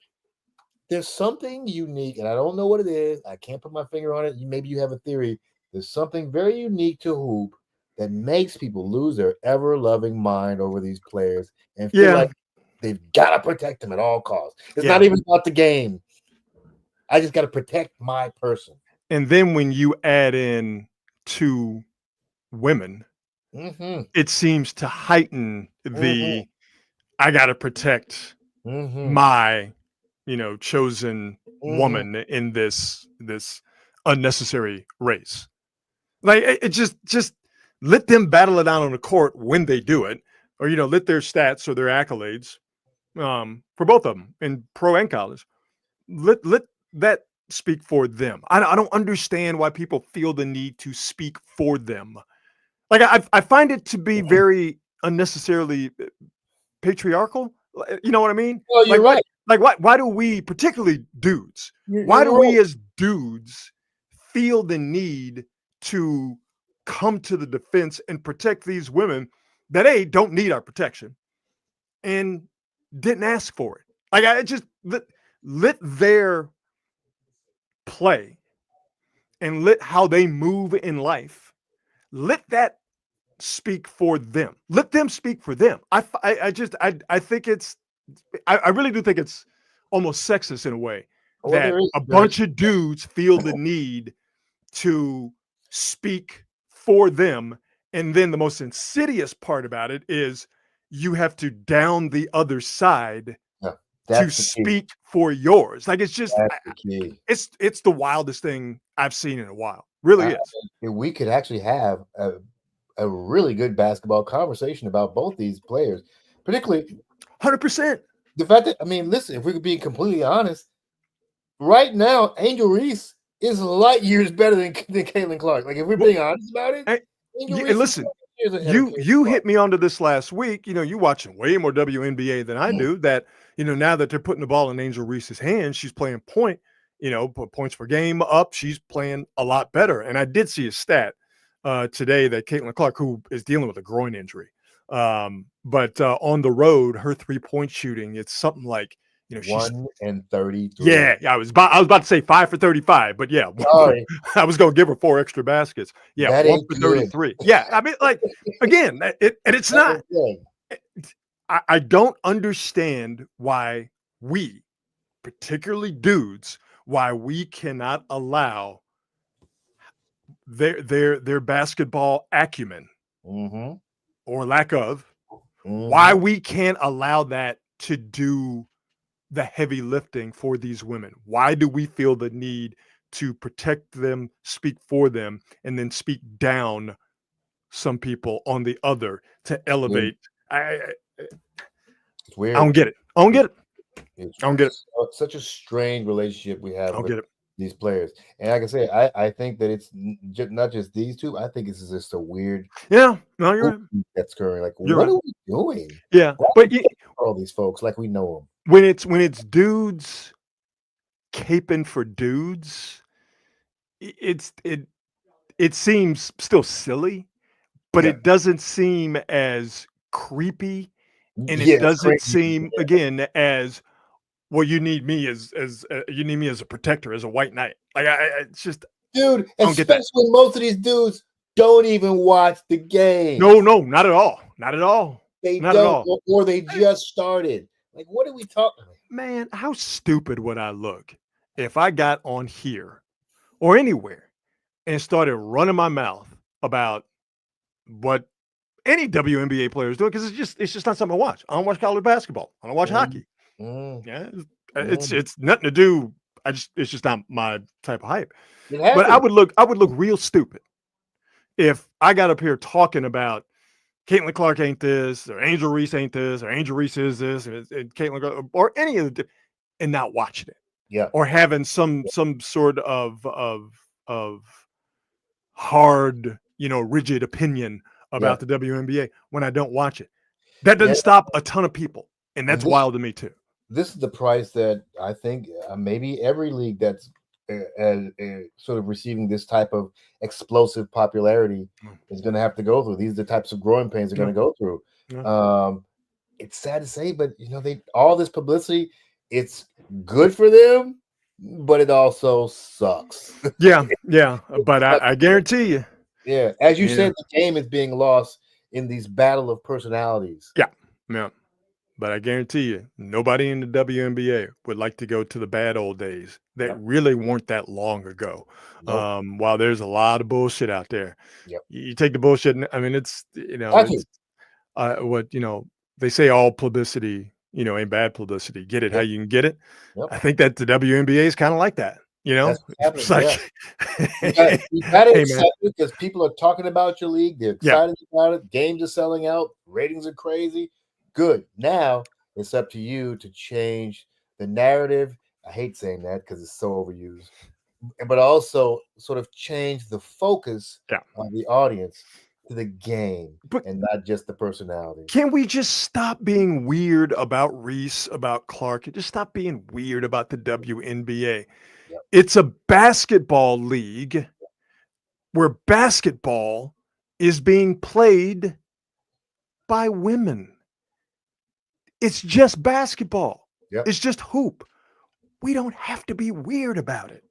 there's something unique, and I don't know what it is. I can't put my finger on it. Maybe you have a theory. There's something very unique to hoop that makes people lose their ever-loving mind over these players and feel like they've got to protect them at all costs. It's not even about the game. I just got to protect my person. And then when you add in 2 women, it seems to heighten the I got to protect my, chosen woman in this unnecessary race. Like it just let them battle it out on the court when they do it, or let their stats or their accolades for both of them in pro and college. Let that speak for them. I don't understand why people feel the need to speak for them. Like I find it to be very unnecessarily patriarchal. You know what I mean? Well, you're right. Why do we, particularly dudes, why do we as dudes feel the need to come to the defense and protect these women that don't need our protection and didn't ask for it? Like I just let their play and let how they move in life, let that speak for them. Let them speak for them. I think I really do think it's almost sexist in a way that a bunch of dudes feel the need to speak for them. And then the most insidious part about it is you have to down the other side to speak for yours. Like it's just it's the wildest thing I've seen in a while. Really is. We could actually have a really good basketball conversation about both these players, particularly 100%. The fact that, I mean, listen, if we could be completely honest, right now, Angel Reese is light years better than Caitlin Clark. Like, if we're being honest about it, listen, you hit me onto this last week. You're watching way more WNBA than I do. That now that they're putting the ball in Angel Reese's hands, she's playing point. Put points per game up. She's playing a lot better. And I did see a stat today that Caitlin Clark, who is dealing with a groin injury, but on the road, her 3-point shooting, it's something like, she's 1 and 33. Yeah, I was about to say 5 for 35, but yeah, I was going to give her 4 extra baskets. Yeah, that 1 for 33. Yeah, I mean, like again, it's not. I don't understand why we, particularly dudes, why we cannot allow their basketball acumen or lack of, why we can't allow that to do the heavy lifting for these women. Why do we feel the need to protect them, speak for them, and then speak down some people on the other to elevate? It's weird. I don't get it. I don't get it. Such a strange relationship we have with these players. And like I say, I think that it's not just these two. I think it's just a weird. Yeah, no, you're right. That's current. Like, what are we doing? Yeah, but all these folks, like we know them. When it's dudes caping for dudes, it seems still silly, but it doesn't seem as creepy, and it doesn't seem again as, well, you need me as you need me as a protector, as a white knight. Like it's just, dude. Especially when most of these dudes don't even watch the game. No, not at all. Not at all. They not don't, at all. Or they just started. Like, what are we talking about? Man, how stupid would I look if I got on here or anywhere and started running my mouth about what any WNBA player is doing? Because it's just not something I watch. I don't watch college basketball. I don't watch hockey. Yeah, it's nothing to do. It's just not my type of hype. But I would look real stupid if I got up here talking about Caitlin Clark ain't this, or Angel Reese ain't this, or Angel Reese is this, and Caitlin Clark, or any of the, and not watching it. Yeah. Or having some sort of hard, rigid opinion about the WNBA when I don't watch it. That doesn't stop a ton of people, and that's wild to me too. This is the price that I think maybe every league that's sort of receiving this type of explosive popularity is going to have to go through. These are the types of growing pains they're going to go through. It's sad to say, but all this publicity, it's good for them, but it also sucks. Yeah. But I guarantee you. Yeah. As you said, the game is being lost in these battle of personalities. Yeah. But I guarantee you, nobody in the WNBA would like to go to the bad old days that really weren't that long ago. Nope. While there's a lot of bullshit out there, you take the bullshit. I mean, it's what they say. All publicity, ain't bad publicity. Get it how you can get it. Yep. I think that the WNBA is kind of like that. It's like you gotta accept it because people are talking about your league. They're excited about it. Games are selling out. Ratings are crazy. Good. Now it's up to you to change the narrative. I hate saying that because it's so overused, but also sort of change the focus of the audience to the game and not just the personality. Can we just stop being weird about Reese, about Clark, and just stop being weird about the WNBA? Yep. It's a basketball league where basketball is being played by women. It's just basketball. Yep. It's just hoop. We don't have to be weird about it.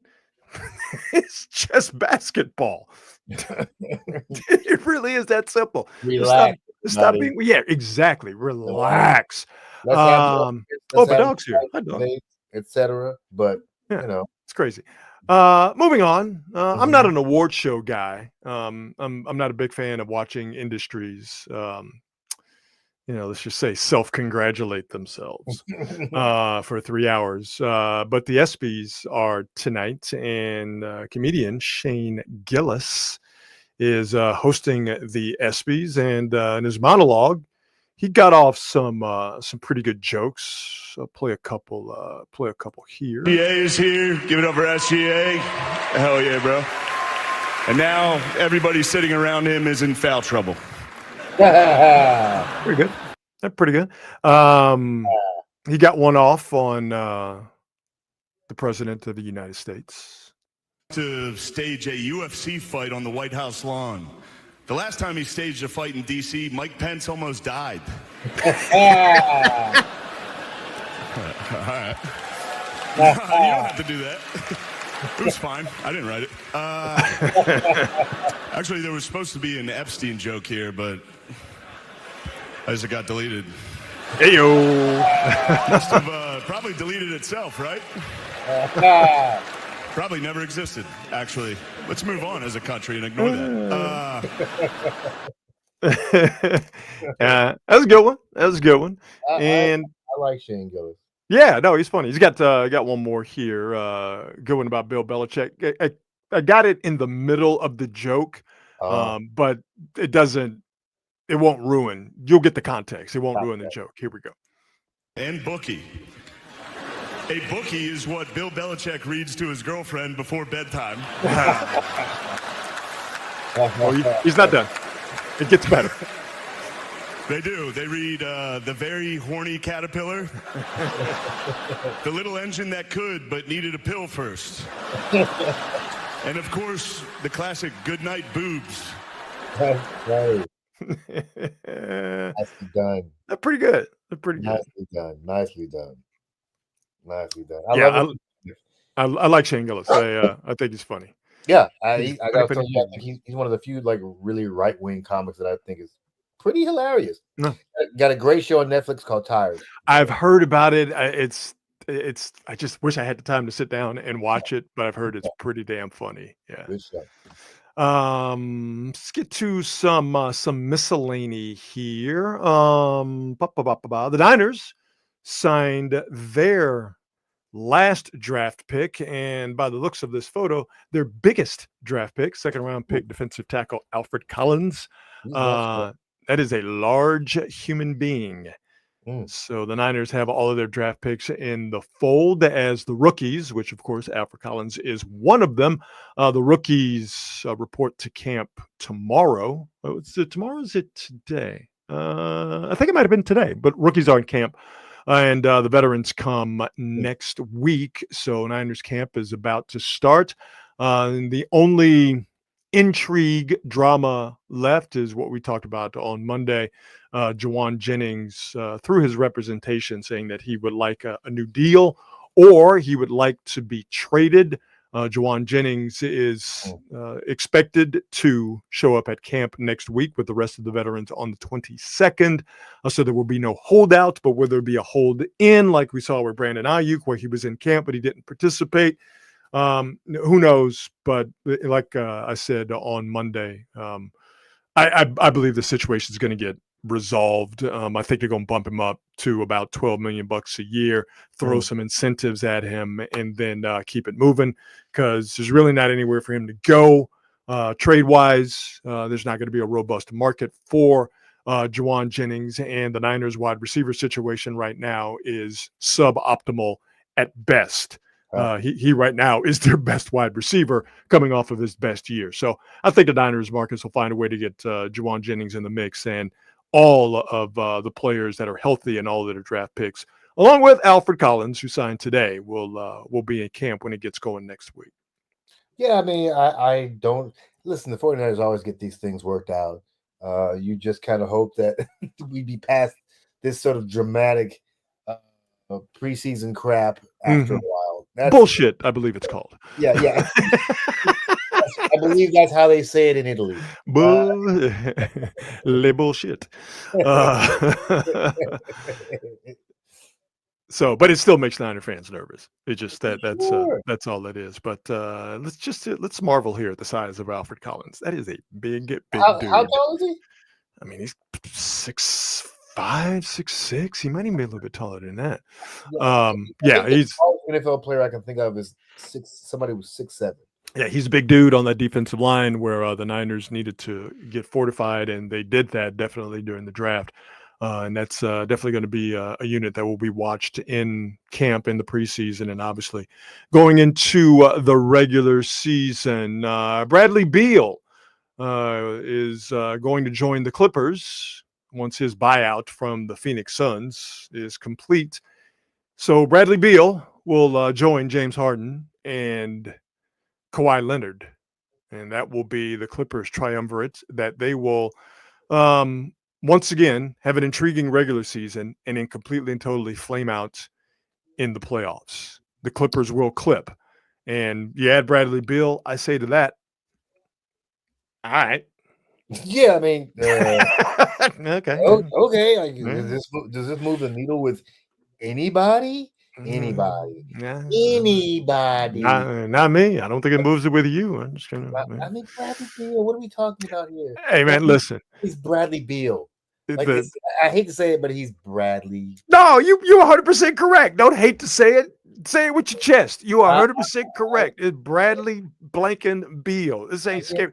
It's just basketball. It really is that simple. Relax. Stop being. Yeah, exactly. Relax. But dogs here, etc. But it's crazy. Moving on. I'm not an award show guy. I'm not a big fan of watching industries. Let's just say self-congratulate themselves for 3 hours. But the ESPYs are tonight, and comedian Shane Gillis is hosting the ESPYs, and in his monologue, he got off some pretty good jokes. I'll play a couple here. SGA is here. Give it up for SGA. Hell yeah, bro. And now everybody sitting around him is in foul trouble. Pretty good. That's pretty good. He got one off on the president of the United States. To stage a UFC fight on the White House lawn. The last time he staged a fight in D.C., Mike Pence almost died. All right. You don't have to do that. It was fine. I didn't write it. Actually, there was supposed to be an Epstein joke here, but as it got deleted. Hey-yo. Must have probably deleted itself, right? Probably never existed, actually. Let's move on as a country and ignore that. That was a good one. And I like Shane Gillis. Yeah, no, he's funny. He's got one more here. Good one about Bill Belichick. I got it in the middle of the joke, but it won't ruin. You'll get the context. It won't ruin the joke. Here we go. And bookie. A bookie is what Bill Belichick reads to his girlfriend before bedtime. He's not done. It gets better. They do. They read The Very Horny Caterpillar. The Little Engine That Could But Needed a Pill First. And of course, the classic Goodnight Boobs. Right. Nicely done. They're pretty good. Nicely done. I like Shane Gillis. I think he's funny. Yeah, I think he's one of the few really right wing comics that I think is pretty hilarious. No. Got a great show on Netflix called Tired. I've heard about it. It's. I just wish I had the time to sit down and watch it, but I've heard it's pretty damn funny. Yeah. Good stuff. Let's get to some miscellany here. The Niners signed their last draft pick, and by the looks of this photo, their biggest draft pick, second round pick, defensive tackle Alfred Collins. That is a large human being. Mm. So the Niners have all of their draft picks in the fold as the rookies, which of course Alfred Collins is one of them. The rookies report to camp tomorrow. Oh, is it tomorrow? Is it today? I think it might have been today, but rookies are in camp. And the veterans come next week. So Niners camp is about to start. And the only intrigue drama left is what we talked about on Monday. Jauan Jennings, through his representation, saying that he would like a new deal or he would like to be traded. Jauan Jennings is expected to show up at camp next week with the rest of the veterans on the 22nd. So there will be no holdout, but will there be a hold in like we saw with Brandon Ayuk, where he was in camp, but he didn't participate? Who knows? But like I said on Monday, I believe the situation is going to get resolved. I think they're going to bump him up to about $12 million a year, throw some incentives at him, and then keep it moving, because there's really not anywhere for him to go trade wise. There's not going to be a robust market for Jauan Jennings, and the Niners wide receiver situation right now is suboptimal at best. He right now is their best wide receiver coming off of his best year. So I think the Niners, Marcus, will find a way to get Jauan Jennings in the mix, and all of the players that are healthy and all that are draft picks, along with Alfred Collins, who signed today, will be in camp when it gets going next week. Yeah, I mean, I don't listen. The 49ers always get these things worked out. You just kind of hope that we be past this sort of dramatic preseason crap after a while. That's bullshit, I believe it's called. Yeah. I believe that's how they say it in Italy. Le bullshit. So, but it still makes Niner fans nervous. It just that's all it is. But let's marvel here at the size of Alfred Collins. That is a big dude. How tall is he? I mean, he's 6'5", 6'6". He might even be a little bit taller than that. He's the NFL player I can think of is somebody who's 6'7". Yeah, he's a big dude on that defensive line where the Niners needed to get fortified, and they did that definitely during the draft. And that's definitely going to be a unit that will be watched in camp in the preseason and obviously going into the regular season. Bradley Beal is going to join the Clippers once his buyout from the Phoenix Suns is complete. So Bradley Beal will join James Harden and Kawhi Leonard, and that will be the Clippers triumvirate that they will once again have an intriguing regular season and then completely and totally flame out in the playoffs. The Clippers will clip, and you add Bradley Beal, I say to that, all right. Yeah, I mean, okay. Okay. Does this move the needle with anybody? Anybody? Anybody? Not me. I don't think it moves it with you. I'm just gonna. I mean, Bradley Beal. What are we talking about here? Hey, man, listen. He's Bradley Beal. Like I hate to say it, but he's Bradley. No, you're 100% correct. Don't hate to say it. Say it with your chest. You are 100% correct. It's Bradley Blanken Beal. This ain't scary.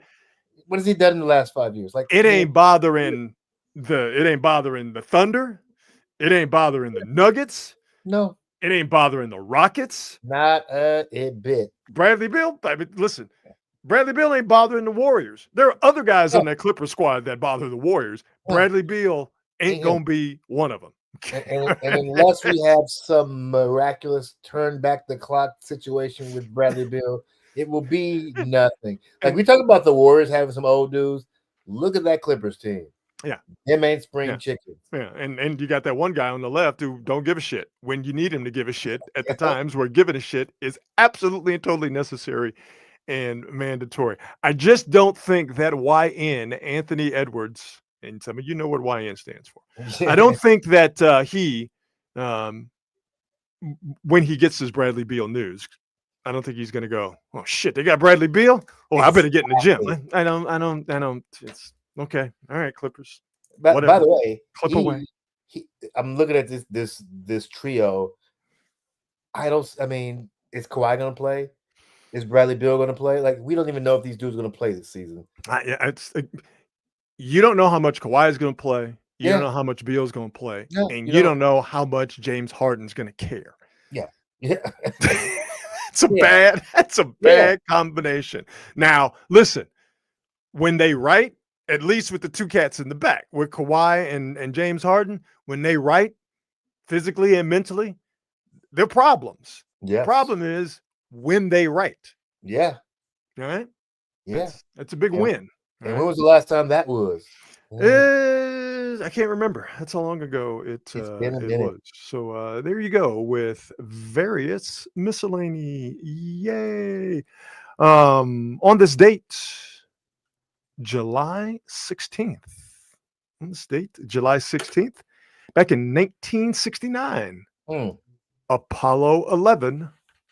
What has he done in the last 5 years? Like it ain't bothering the Thunder. It ain't bothering the Nuggets. No. It ain't bothering the Rockets. Not a bit. Bradley Beal, I mean, listen, Bradley Beal ain't bothering the Warriors. There are other guys on that Clipper squad that bother the Warriors. Bradley Beal ain't going to be one of them. And unless we have some miraculous turn back the clock situation with Bradley Beal, it will be nothing. Like we talk about the Warriors having some old dudes. Look at that Clippers team. Yeah. Them ain't spring chickens. Yeah. And you got that one guy on the left who don't give a shit when you need him to give a shit at the times where giving a shit is absolutely and totally necessary and mandatory. I just don't think that YN, Anthony Edwards, and some of you know what YN stands for. I don't think that he, when he gets his Bradley Beal news, I don't think he's going to go, oh, shit, they got Bradley Beal? Oh, I better get in the gym. I don't. It's okay. All right, Clippers. By the way, clip away. I'm looking at this trio. I mean, is Kawhi going to play? Is Bradley Beal going to play? Like, we don't even know if these dudes are going to play this season. you don't know how much Kawhi is going to play. You Yeah. don't know how much Beal is going to play, No, and you you don't. don't know how much James Harden's going to care. Yeah. That's a bad combination. Now, listen, when they write, at least with the two cats in the back, with Kawhi and James Harden, when they write physically and mentally, they're problems. Yeah. The problem is when they write. Yeah. All right. Yeah. That's a big win. And when was the last time that was? I can't remember. That's how long ago it was. So there you go with various miscellany. Yay. On this date, July 16th. On this date, July 16th, back in 1969, Apollo 11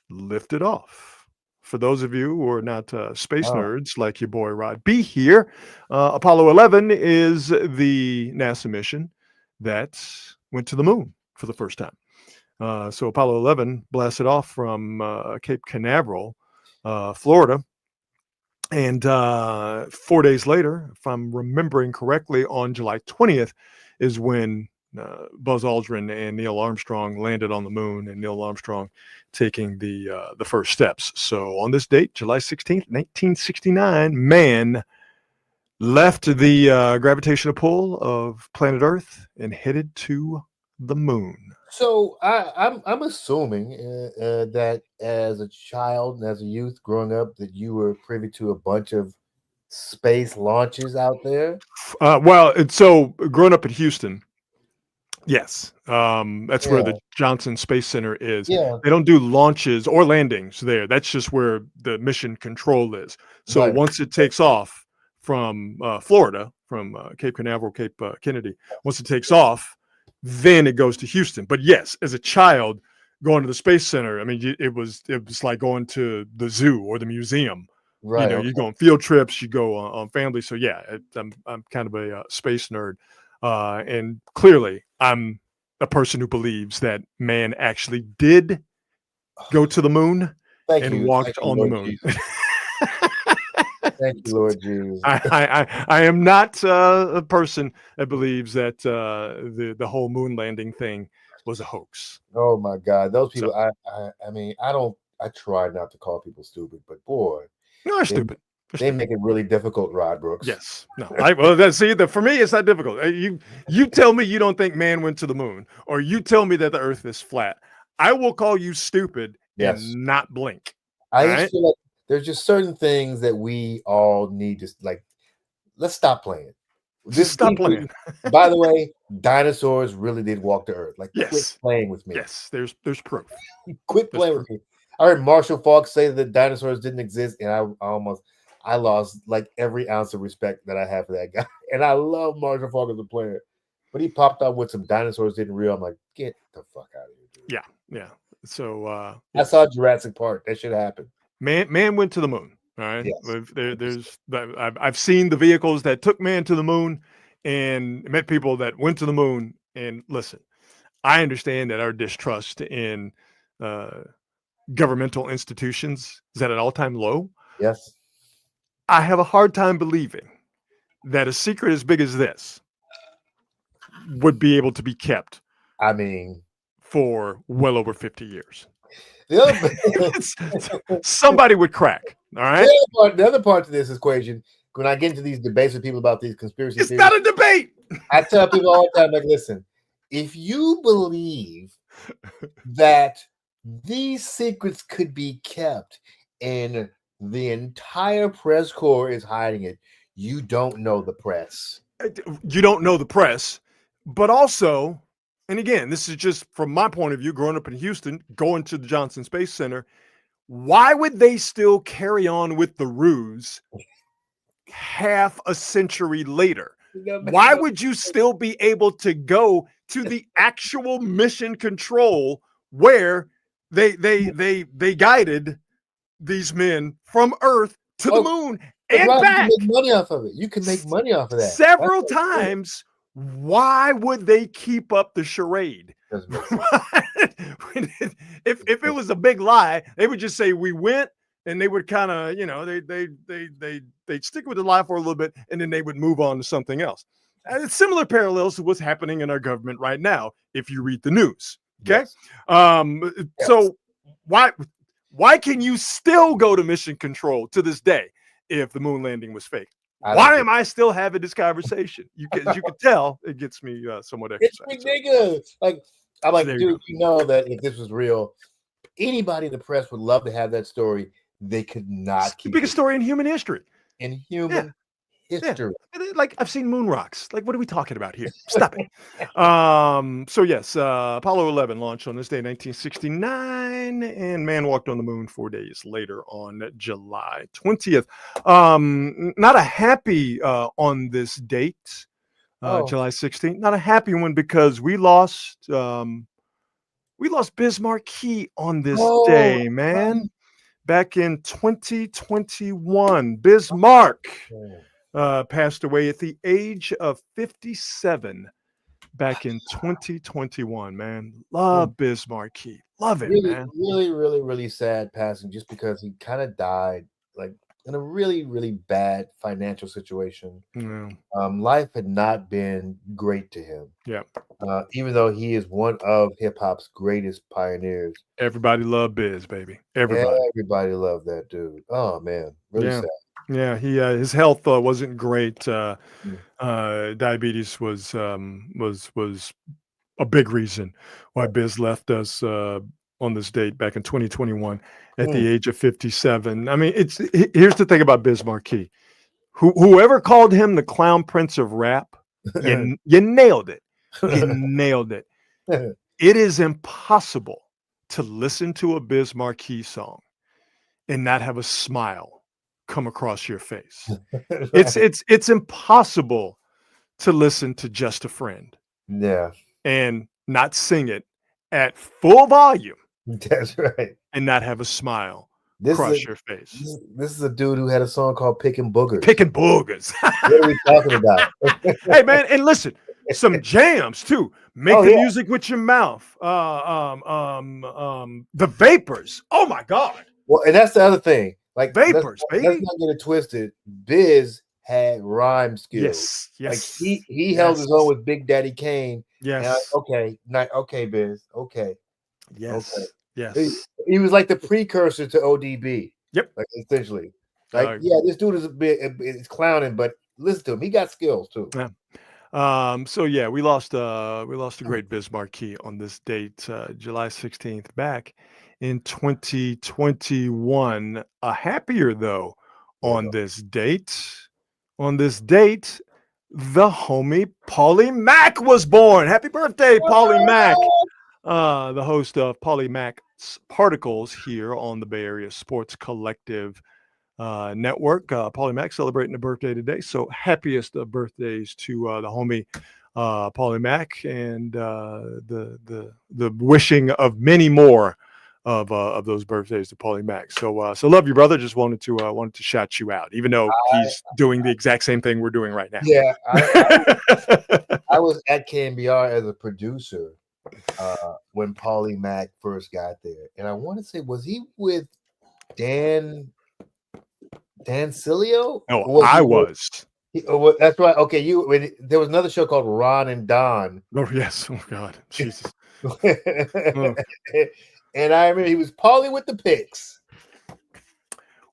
lifted off. For those of you who are not space nerds like your boy Rod B here, Apollo 11 is the NASA mission that went to the moon for the first time. So Apollo 11 blasted off from Cape Canaveral, Florida. And 4 days later, if I'm remembering correctly, on July 20th is when Buzz Aldrin and Neil Armstrong landed on the moon, and Neil Armstrong taking the first steps. So on this date, July 16th, 1969, man left the gravitational pull of planet Earth and headed to the moon. So I'm assuming that as a child and as a youth growing up, that you were privy to a bunch of space launches out there. So growing up in Houston, yes, that's where the Johnson Space Center is. Yeah. They don't do launches or landings there. That's just where the mission control is. So once it takes off from Florida, from Cape Canaveral, Cape Kennedy, once it takes off, then it goes to Houston. But yes, as a child going to the Space Center, I mean, it was like going to the zoo or the museum. Right. You go on field trips, you go on family. So yeah, I'm kind of a space nerd. And clearly, I'm a person who believes that man actually did go to the moon and walked on the moon. Thank you, Lord Jesus. I am not a person that believes that the whole moon landing thing was a hoax. Oh my God, those people! I try not to call people stupid, but boy, no, they're stupid. They make it really difficult, Rod Brooks. Yes. No. For me, it's not difficult. You tell me you don't think man went to the moon, or you tell me that the Earth is flat. I will call you stupid and not blink. I just feel like there's just certain things that we all need to let's stop playing. Stop playing. By the way, dinosaurs really did walk the Earth. Quit playing with me. Yes, there's proof. Quit playing with me. I heard Marshall Falk say that dinosaurs didn't exist, and I lost every ounce of respect that I have for that guy. And I love Marshall Falk as a player. But he popped up with some dinosaurs didn't real. I'm like, get the fuck out of here, dude. Yeah. So I saw Jurassic Park. That should happen. Man went to the moon. All right. Yes. I've seen the vehicles that took man to the moon and met people that went to the moon. And listen, I understand that our distrust in governmental institutions is at an all-time low. Yes. I have a hard time believing that a secret as big as this would be able to be kept. I mean, for well over 50 years. Somebody would crack. All right. The other part to this equation, when I get into these debates with people about these conspiracy theories, it's not a debate. I tell people all the time, listen, if you believe that these secrets could be kept and the entire press corps is hiding it, you don't know the press. You don't know the press, but also, and again, this is just from my point of view, growing up in Houston, going to the Johnson Space Center, why would they still carry on with the ruse half a century later? Why would you still be able to go to the actual mission control where they guided these men from Earth to the moon and back? You can make money off of it. You can make money off of that several times. Why would they keep up the charade? If it was a big lie, they would just say we went, and they would kind of, they They'd stick with the lie for a little bit, and then they would move on to something else. And it's similar parallels to what's happening in our government right now, if you read the news. Okay. Yes. So why can you still go to mission control to this day if the moon landing was fake? Why am I still having this conversation? As you can tell, it gets me somewhat excited. It's ridiculous. I'm like, dude, you know that if this was real, anybody in the press would love to have that story. They could not keep the biggest story in human history. In human history. Yeah. Like, I've seen moon rocks. Like, what are we talking about here? Stop it. So yes, Apollo 11 launched on this day, 1969, and man walked on the moon 4 days later on July 20th. Not a happy on this date, July 16th. Not a happy one because we lost Biz Markie on this day, man. Back in 2021, Biz Markie passed away at the age of 57 back in 2021, man. Love Biz Markie. Love it, man. Really, really, really sad passing just because he kind of died like in a really, really bad financial situation. Life had not been great to him. Yeah. Even though he is one of hip hop's greatest pioneers. Everybody loved Biz, baby. Everybody loved that dude. Oh man, really sad. Yeah, his health wasn't great. Diabetes was a big reason why Biz left us on this date back in 2021 at the age of 57. I mean, here's the thing about Biz Markie. Whoever called him the Clown Prince of Rap, you nailed it. You nailed it. It is impossible to listen to a Biz Markie song and not have a smile come across your face. It's impossible to listen to Just a Friend. Yeah. And not sing it at full volume. That's right. And not have a smile across your face. This is a dude who had a song called Picking Boogers. Picking Boogers. What are we talking about? Hey, man, and listen, some jams too. Make the music with your mouth. The Vapors. Oh my God. Well, and that's the other thing. Like Vapors, baby. Let's not get it twisted. Biz had rhyme skills. Yes. Like he held his own with Big Daddy Kane. Yes. Okay, Biz. Okay. Yes. Okay. Yes. He was like the precursor to ODB. Yep. Like essentially. Like, this dude is clowning, but listen to him. He got skills too. Yeah. So yeah, we lost a great Biz Markie on this date, July 16th, back in 2021. Happier though on this date. On this date, the homie Paulie Mack was born. Happy birthday, Paulie Mack. The host of Paulie Mack's Particles here on the Bay Area Sports Collective Network. Paulie Mack celebrating a birthday today. So happiest of birthdays to the homie Paulie Mack, and the wishing of many more of those birthdays to Paulie Mack. So love you, brother. Just wanted to shout you out, even though he's doing the exact same thing we're doing right now. Yeah, I was at KNBR as a producer when Paulie Mack first got there, and I want to say, was he with Dan Cilio? No, I was. That's right. Okay, there was another show called Ron and Don. Oh yes. Oh God, Jesus. And I remember he was Paulie with the picks.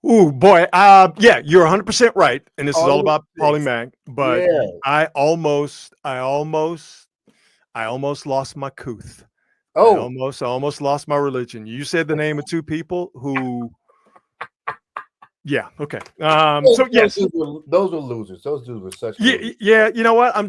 Ooh, boy. Yeah, you're 100% right. And this is all about Paulie Mack. But yeah. I almost lost my couth. I almost lost my religion. You said the name of two people who. Yeah. Okay. So yes, those were losers. Those dudes were such. Yeah. You know what? I'm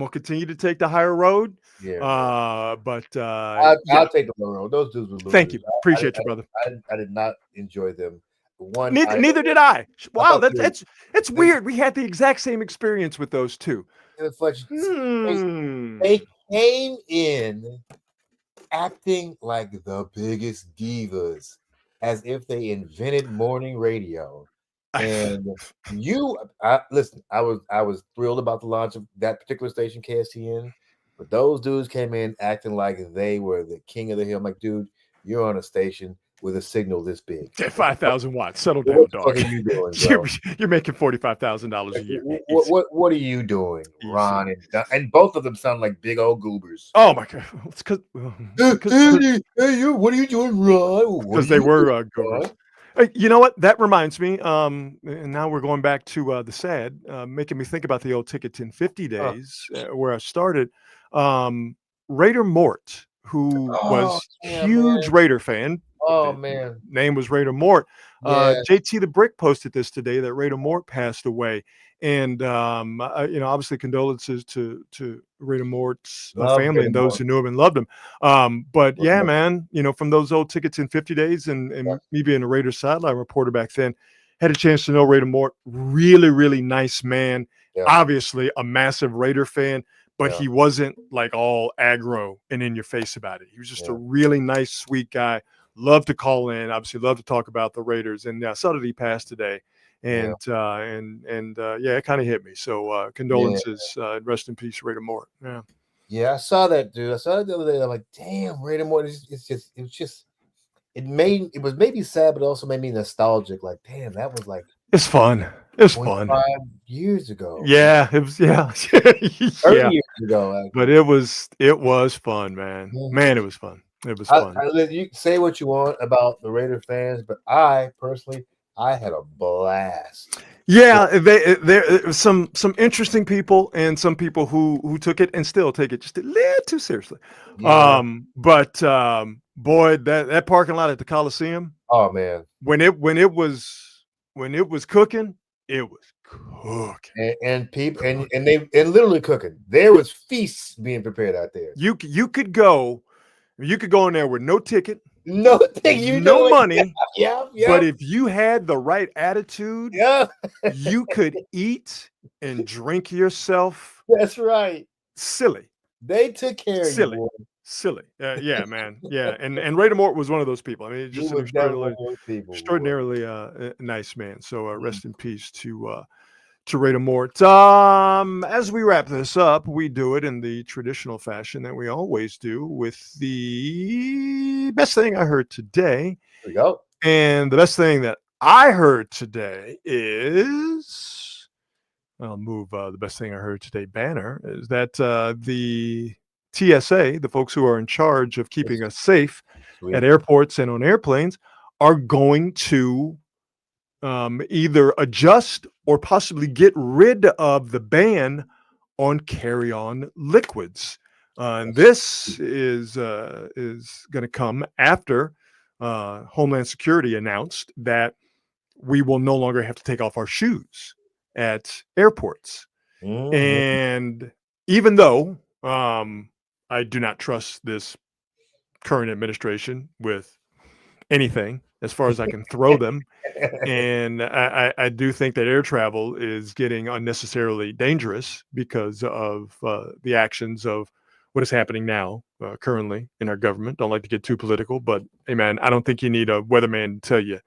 gonna continue to take the higher road. Yeah. But I'll take the low road. Those dudes were losers. Thank you. Appreciate you, brother. I did not enjoy them. Neither did I. Wow, that's weird. We had the exact same experience with those two. They came in acting like the biggest divas, as if they invented morning radio. And listen, I was thrilled about the launch of that particular station, KSTN, but those dudes came in acting like they were the king of the hill. I'm like, dude, you're on a station with a signal this big? 5,000 watts. Settle down, What the dog. fuck are you doing, bro? You're making $45,000 a year. What are you doing, Ron? And both of them sound like big old goobers. Oh my god! It's because Hey, you! What are you doing, Ron? Because they were goobers. You know what? That reminds me. And now we're going back to the sad, making me think about the old Ticket 1050 days where I started. Raider Mort, who was huge Raider fan. Oh man, name was Raider Mort. Yeah. JT the Brick posted this today that Raider Mort passed away, and obviously condolences to Raider Mort's family Raider and those Mort. who knew him and loved him. But yeah, man, from those old Tickets in 50 days, and me being a Raider sideline reporter back then, had a chance to know Raider Mort. Really, really nice man. Yeah. Obviously, a massive Raider fan. But Yeah. he wasn't like all aggro and in your face about it. He was just a really nice, sweet guy. Loved to call in. Obviously, loved to talk about the Raiders. And I saw that he passed today, and it kind of hit me. So condolences, rest in peace, Raider Mort. Yeah, yeah, I saw that, dude. I saw it the other day. I'm like, damn, Raider Mort. It was maybe sad, but also made me nostalgic. Like, damn, that was like it's fun. It's fun. 25 years ago. Yeah, it was. Yeah, 30 years ago. Actually. But it was fun, man. Man, it was fun. It was fun. You say what you want about the Raider fans, but I personally, I had a blast. Yeah, there was some interesting people and some people who took it and still take it just a little too seriously. Yeah. Boy, that parking lot at the Coliseum. Oh man, when it was cooking, it was cooking. And people and literally cooking. There was feasts being prepared out there. You could go in there with no ticket. No thing, no money. Yeah. But if you had the right attitude, you could eat and drink yourself. That's right. Silly. They took care of you. Silly. Yeah, man. Yeah. And Raider Mort was one of those people. I mean, just an extraordinarily nice man. So rest in peace to Raider Mort. As we wrap this up, we do it in the traditional fashion that we always do with the best thing I heard today. There we go. And the best thing that I heard today is, I'll move the best thing I heard today banner, is that the TSA, the folks who are in charge of keeping us safe at airports and on airplanes, are going to either adjust or possibly get rid of the ban on carry-on liquids. And this is going to come after Homeland Security announced that we will no longer have to take off our shoes at airports. Mm-hmm. And even though I do not trust this current administration with anything as far as I can throw them. And I do think that air travel is getting unnecessarily dangerous because of the actions of what is happening now currently in our government. Don't like to get too political, but hey, man, I don't think you need a weatherman to tell you,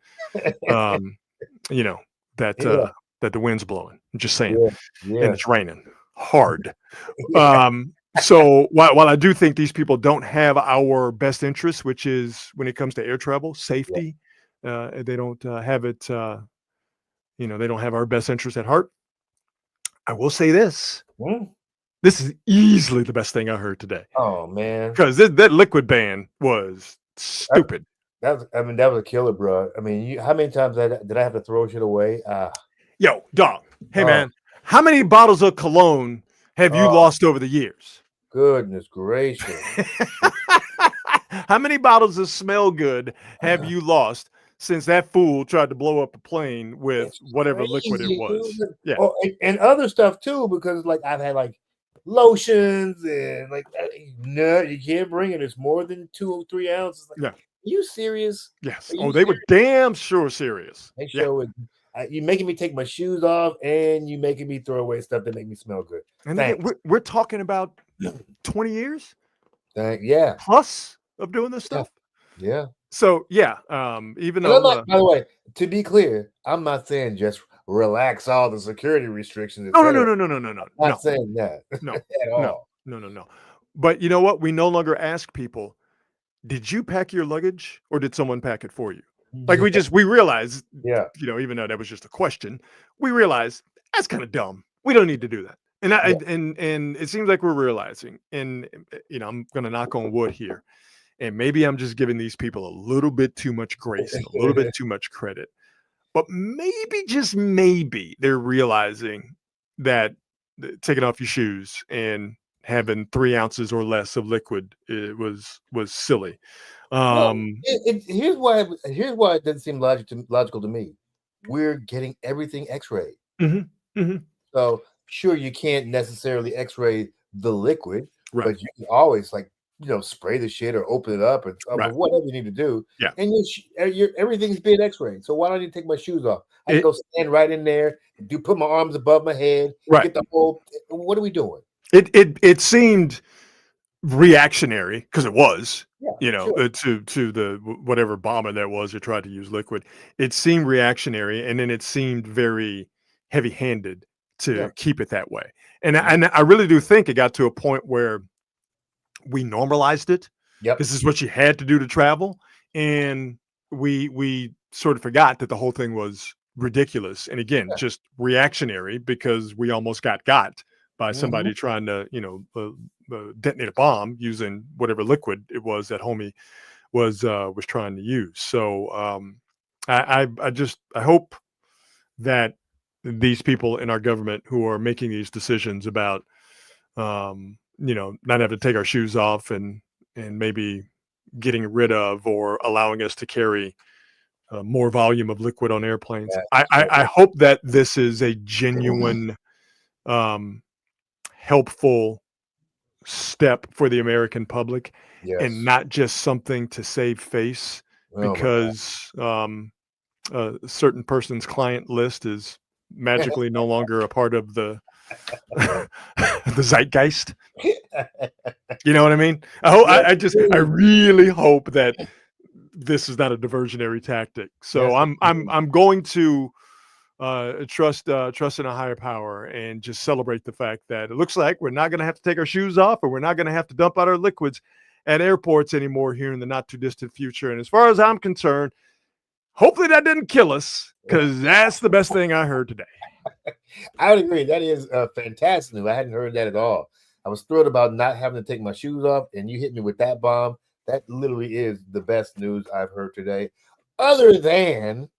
that the wind's blowing. I'm just saying. And it's raining hard. So while I do think these people don't have our best interests, which is when it comes to air travel, safety, they don't have it, they don't have our best interest at heart. I will say this. This is easily the best thing I heard today. Oh, man. Because that liquid ban was stupid. That was a killer, bro. I mean, how many times did I have to throw shit away? Yo, dog. Hey, man, how many bottles of cologne have you lost over the years? Goodness gracious. How many bottles of Smell Good have you lost since that fool tried to blow up a plane with whatever liquid it was? Yeah. Oh, and other stuff too, because like I've had like lotions and like, no, you can't bring it. It's more than 2 or 3 ounces. Like, are you serious? Yes. They were damn sure serious. Make sure you're making me take my shoes off and you making me throw away stuff that make me smell good. And then we're talking about 20 years plus of doing this stuff. Yeah. So even though by the way, to be clear, I'm not saying just relax all the security restrictions. No. I'm not saying that. No, at all. No. But you know what? We no longer ask people, did you pack your luggage or did someone pack it for you? Like we realized, Yeah. Even though that was just a question, we realized that's kind of dumb. We don't need to do that. And it seems like we're realizing, and I'm going to knock on wood here, and maybe I'm just giving these people a little bit too much grace, and a little bit too much credit, but maybe, just maybe, they're realizing that taking off your shoes and having 3 ounces or less of liquid was silly. Here's why it doesn't seem logical to me. We're getting everything X-rayed. Mm-hmm, mm-hmm. So sure, you can't necessarily X-ray the liquid, right, but you can always spray the shit or open it up or whatever you need to do. Yeah, and everything's being X-rayed. So why don't you take my shoes off? I can go stand right in there, put my arms above my head, get the whole. What are we doing? It seemed reactionary because it was, to the whatever bomber that was who tried to use liquid. It seemed reactionary, and then it seemed very heavy-handed to keep it that way. And I really do think it got to a point where we normalized it. Yep. This is what you had to do to travel, and we sort of forgot that the whole thing was ridiculous. And again, just reactionary because we almost got by somebody trying to, detonate a bomb using whatever liquid it was that homie was trying to use. So I hope that these people in our government who are making these decisions about, not having to take our shoes off and maybe getting rid of or allowing us to carry more volume of liquid on airplanes. I hope that this is a genuine, helpful step for the American public, and not just something to save face because a certain person's client list is magically no longer a part of the the zeitgeist. You know what I mean? I really hope that this is not a diversionary tactic. So I'm going to trust in a higher power and just celebrate the fact that it looks like we're not going to have to take our shoes off, or we're not going to have to dump out our liquids at airports anymore here in the not too distant future. And as far as I'm concerned, hopefully that didn't kill us, because that's the best thing I heard today. I would agree. That is fantastic news. I hadn't heard that at all. I was thrilled about not having to take my shoes off, and you hit me with that bomb. That literally is the best news I've heard today, other than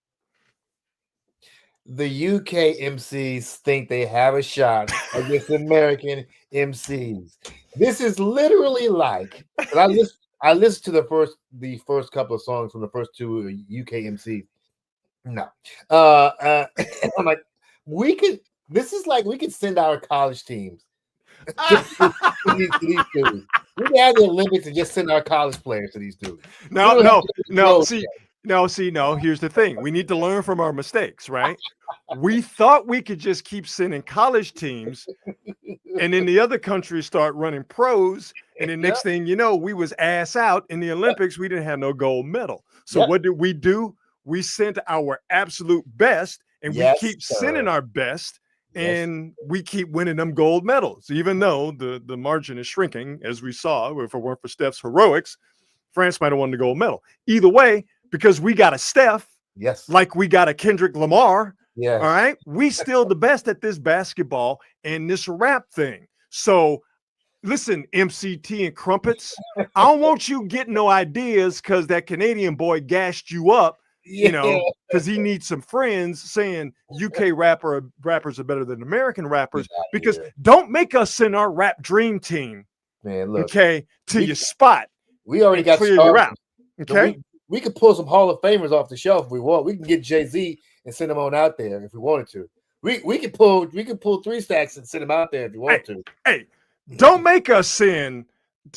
the UK MCs think they have a shot against American MCs. This is literally like, I listened to the first couple of songs from the first 2 UK MCs. No, I'm like, we could send our college teams to these dudes. We can have the Olympics and just send our college players to these dudes. No. Here's the thing. We need to learn from our mistakes, right? We thought we could just keep sending college teams, and then the other countries start running pros, and the next thing you know, we was ass out in the Olympics. We didn't have no gold medal. So what did we do? We sent our absolute best, and we keep sending our best, and we keep winning them gold medals, even though the margin is shrinking, as we saw. If it weren't for Steph's heroics, France might have won the gold medal. Either way, because we got a Steph, like we got a Kendrick Lamar, all right, we still the best at this basketball and this rap thing. So listen, MCT and Crumpets, I don't want you getting no ideas because that Canadian boy gassed you up, because he needs some friends saying UK rappers are better than American rappers, because don't make us send our rap dream team, man, look, to your spot. We already got clear your route. Okay. We could pull some Hall of Famers off the shelf if we want. We can get Jay-Z and send them on out there if we wanted to. We could pull 3 stacks and send them out there if you want to. Hey, don't make us send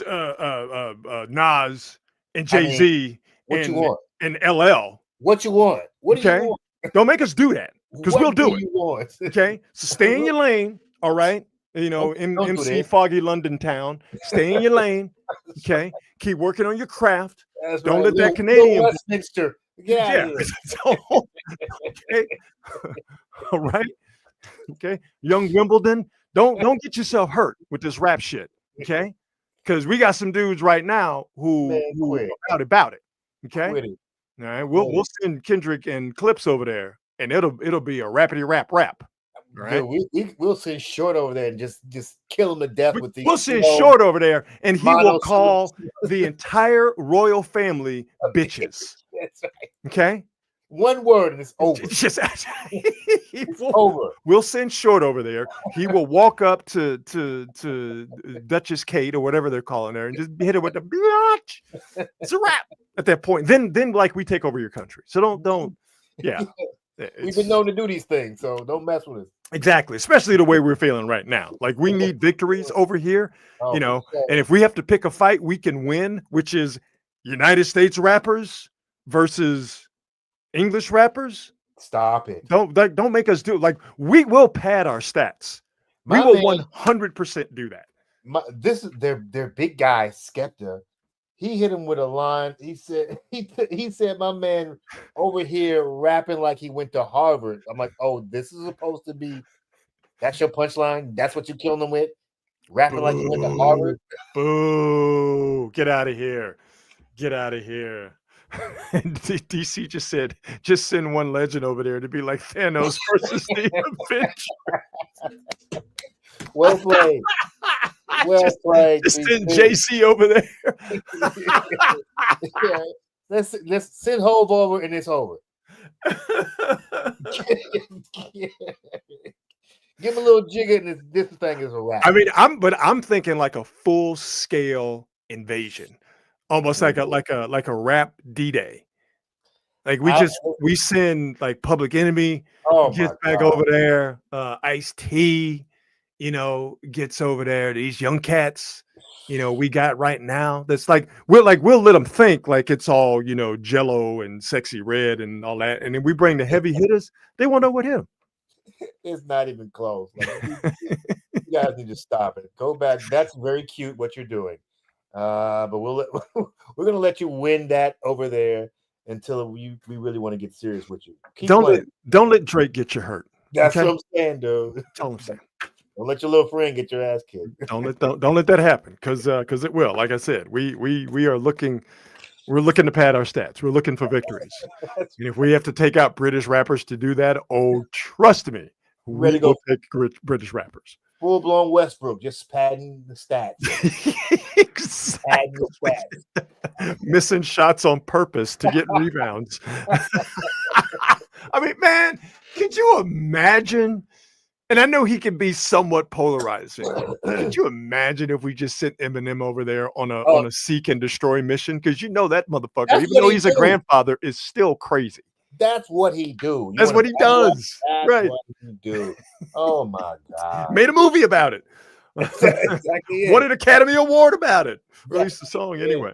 Nas and Jay-Z and LL. What you want? What do you want? Don't make us do that, because we'll do it. Want? Okay, so stay in your lane. All right, MC Foggy London Town. Stay in your lane. Okay, keep working on your craft. That's don't right. let that Canadian Westminster. Okay. All right. Okay. Young Wimbledon. Don't get yourself hurt with this rap shit. Okay. because we got some dudes right now who are about it. Okay. Quit it. All right. We'll send Kendrick and Clips over there, and it'll be a rapidy rap. Right. Dude, we'll send Short over there and just kill him to death with these. We'll send Short over there, and he will call the entire royal family bitches. That's right. Okay. One word and it's over. It's just over. We'll send Short over there. He will walk up to Duchess Kate or whatever they're calling her and just hit her with the bitch. It's a wrap at that point. Then like we take over your country. So don't. Yeah. We've been known to do these things, so don't mess with us. Exactly, especially the way we're feeling right now. Like we need victories over here, and if we have to pick a fight we can win, which is United States rappers versus English rappers. Stop it. Don't make us do it. Like we will pad our stats. We will 100% do that. This is their big guy, Skepta. He hit him with a line. He said, my man over here rapping like he went to Harvard. I'm like, oh, this is supposed to be, that's your punchline? That's what you're killing him with? Rapping like he went to Harvard? Boo. Get out of here. Get out of here. And DC just said, just send one legend over there to be like Thanos versus the Avengers. Well played. Well played. Just send JC over there. Yeah. Let's send Hove over and it's over. Give him a little jigger and this thing is a wrap. I mean, I'm thinking like a full scale invasion, almost like a rap D-Day. Like we send like Public Enemy gets back over there, Ice-T, gets over there. These young cats, we got right now. That's like we'll let them think like it's all Jello and Sexy Red and all that, and then we bring the heavy hitters. They won't know what hit them. It's not even close. Like, you guys need to stop it. Go back. That's very cute what you're doing, but we're gonna let you win that over there until we really want to get serious with you. Don't let Drake get you hurt. That's what I'm saying, dude. That's all I'm saying. Don't let your little friend get your ass kicked. Don't let that happen, because it will. Like I said, we are looking. We're looking to pad our stats. We're looking for victories. And if we have to take out British rappers to do that, trust me, we will take British rappers. Full blown Westbrook, just padding the stats. Exactly. Padding the stats. Missing shots on purpose to get rebounds. I mean, man, could you imagine? And I know he can be somewhat polarizing. Could you imagine if we just sent Eminem over there on a seek and destroy mission? Because that motherfucker, even though he's a grandfather, is still crazy. That's what he do. That's what he does. That's right. what he do. Oh my God. Made a movie about it. Exactly. Won an Academy Award about it. Released the song anyway.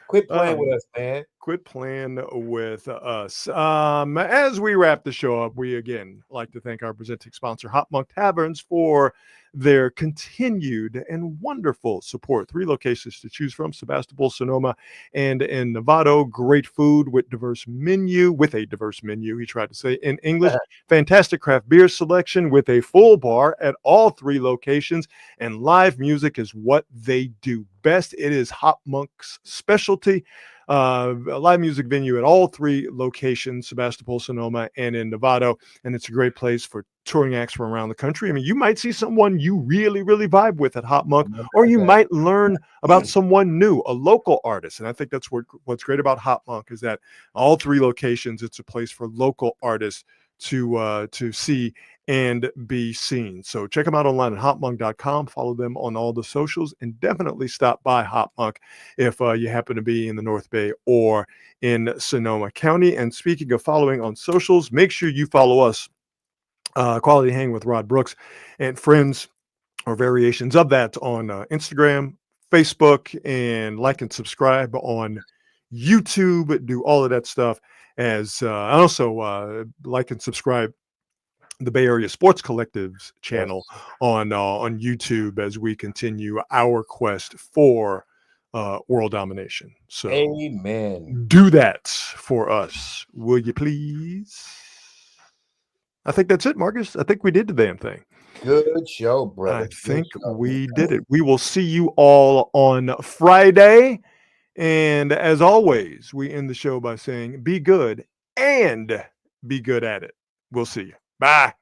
Quit playing with us, man. Quit playing with us. As we wrap the show up, we again like to thank our presenting sponsor, Hop Monk Taverns, for their continued and wonderful support. 3 locations to choose from: Sebastopol, Sonoma, and in Novato. Great food with a diverse menu, he tried to say in English. Fantastic craft beer selection with a full bar at all 3 locations, and live music is what they do best. It is Hop Monk's specialty. A live music venue at all 3 locations, Sebastopol, Sonoma, and in Novato. And it's a great place for touring acts from around the country. I mean, you might see someone you really, really vibe with at Hop Monk, or you might learn about someone new, a local artist. And I think that's what's great about Hop Monk, is that all 3 locations, it's a place for local artists to see and be seen. So check them out online at hopmonk.com. Follow them on all the socials, and definitely stop by Hop Monk if you happen to be in the North Bay or in Sonoma County. And speaking of following on socials, make sure you follow us, Quality Hang with Rod Brooks and friends, or variations of that, on Instagram, Facebook, and like and subscribe on YouTube. Do all of that stuff. As also like and subscribe the Bay Area Sports Collective's channel on YouTube, as we continue our quest for world domination. So amen. Do that for us, will you please? I think that's it, Marcus. I think we did the damn thing. Good show, brother. I Good think show. we did it. We will see you all on Friday. And as always, we end the show by saying, be good and be good at it. We'll see you. Bye.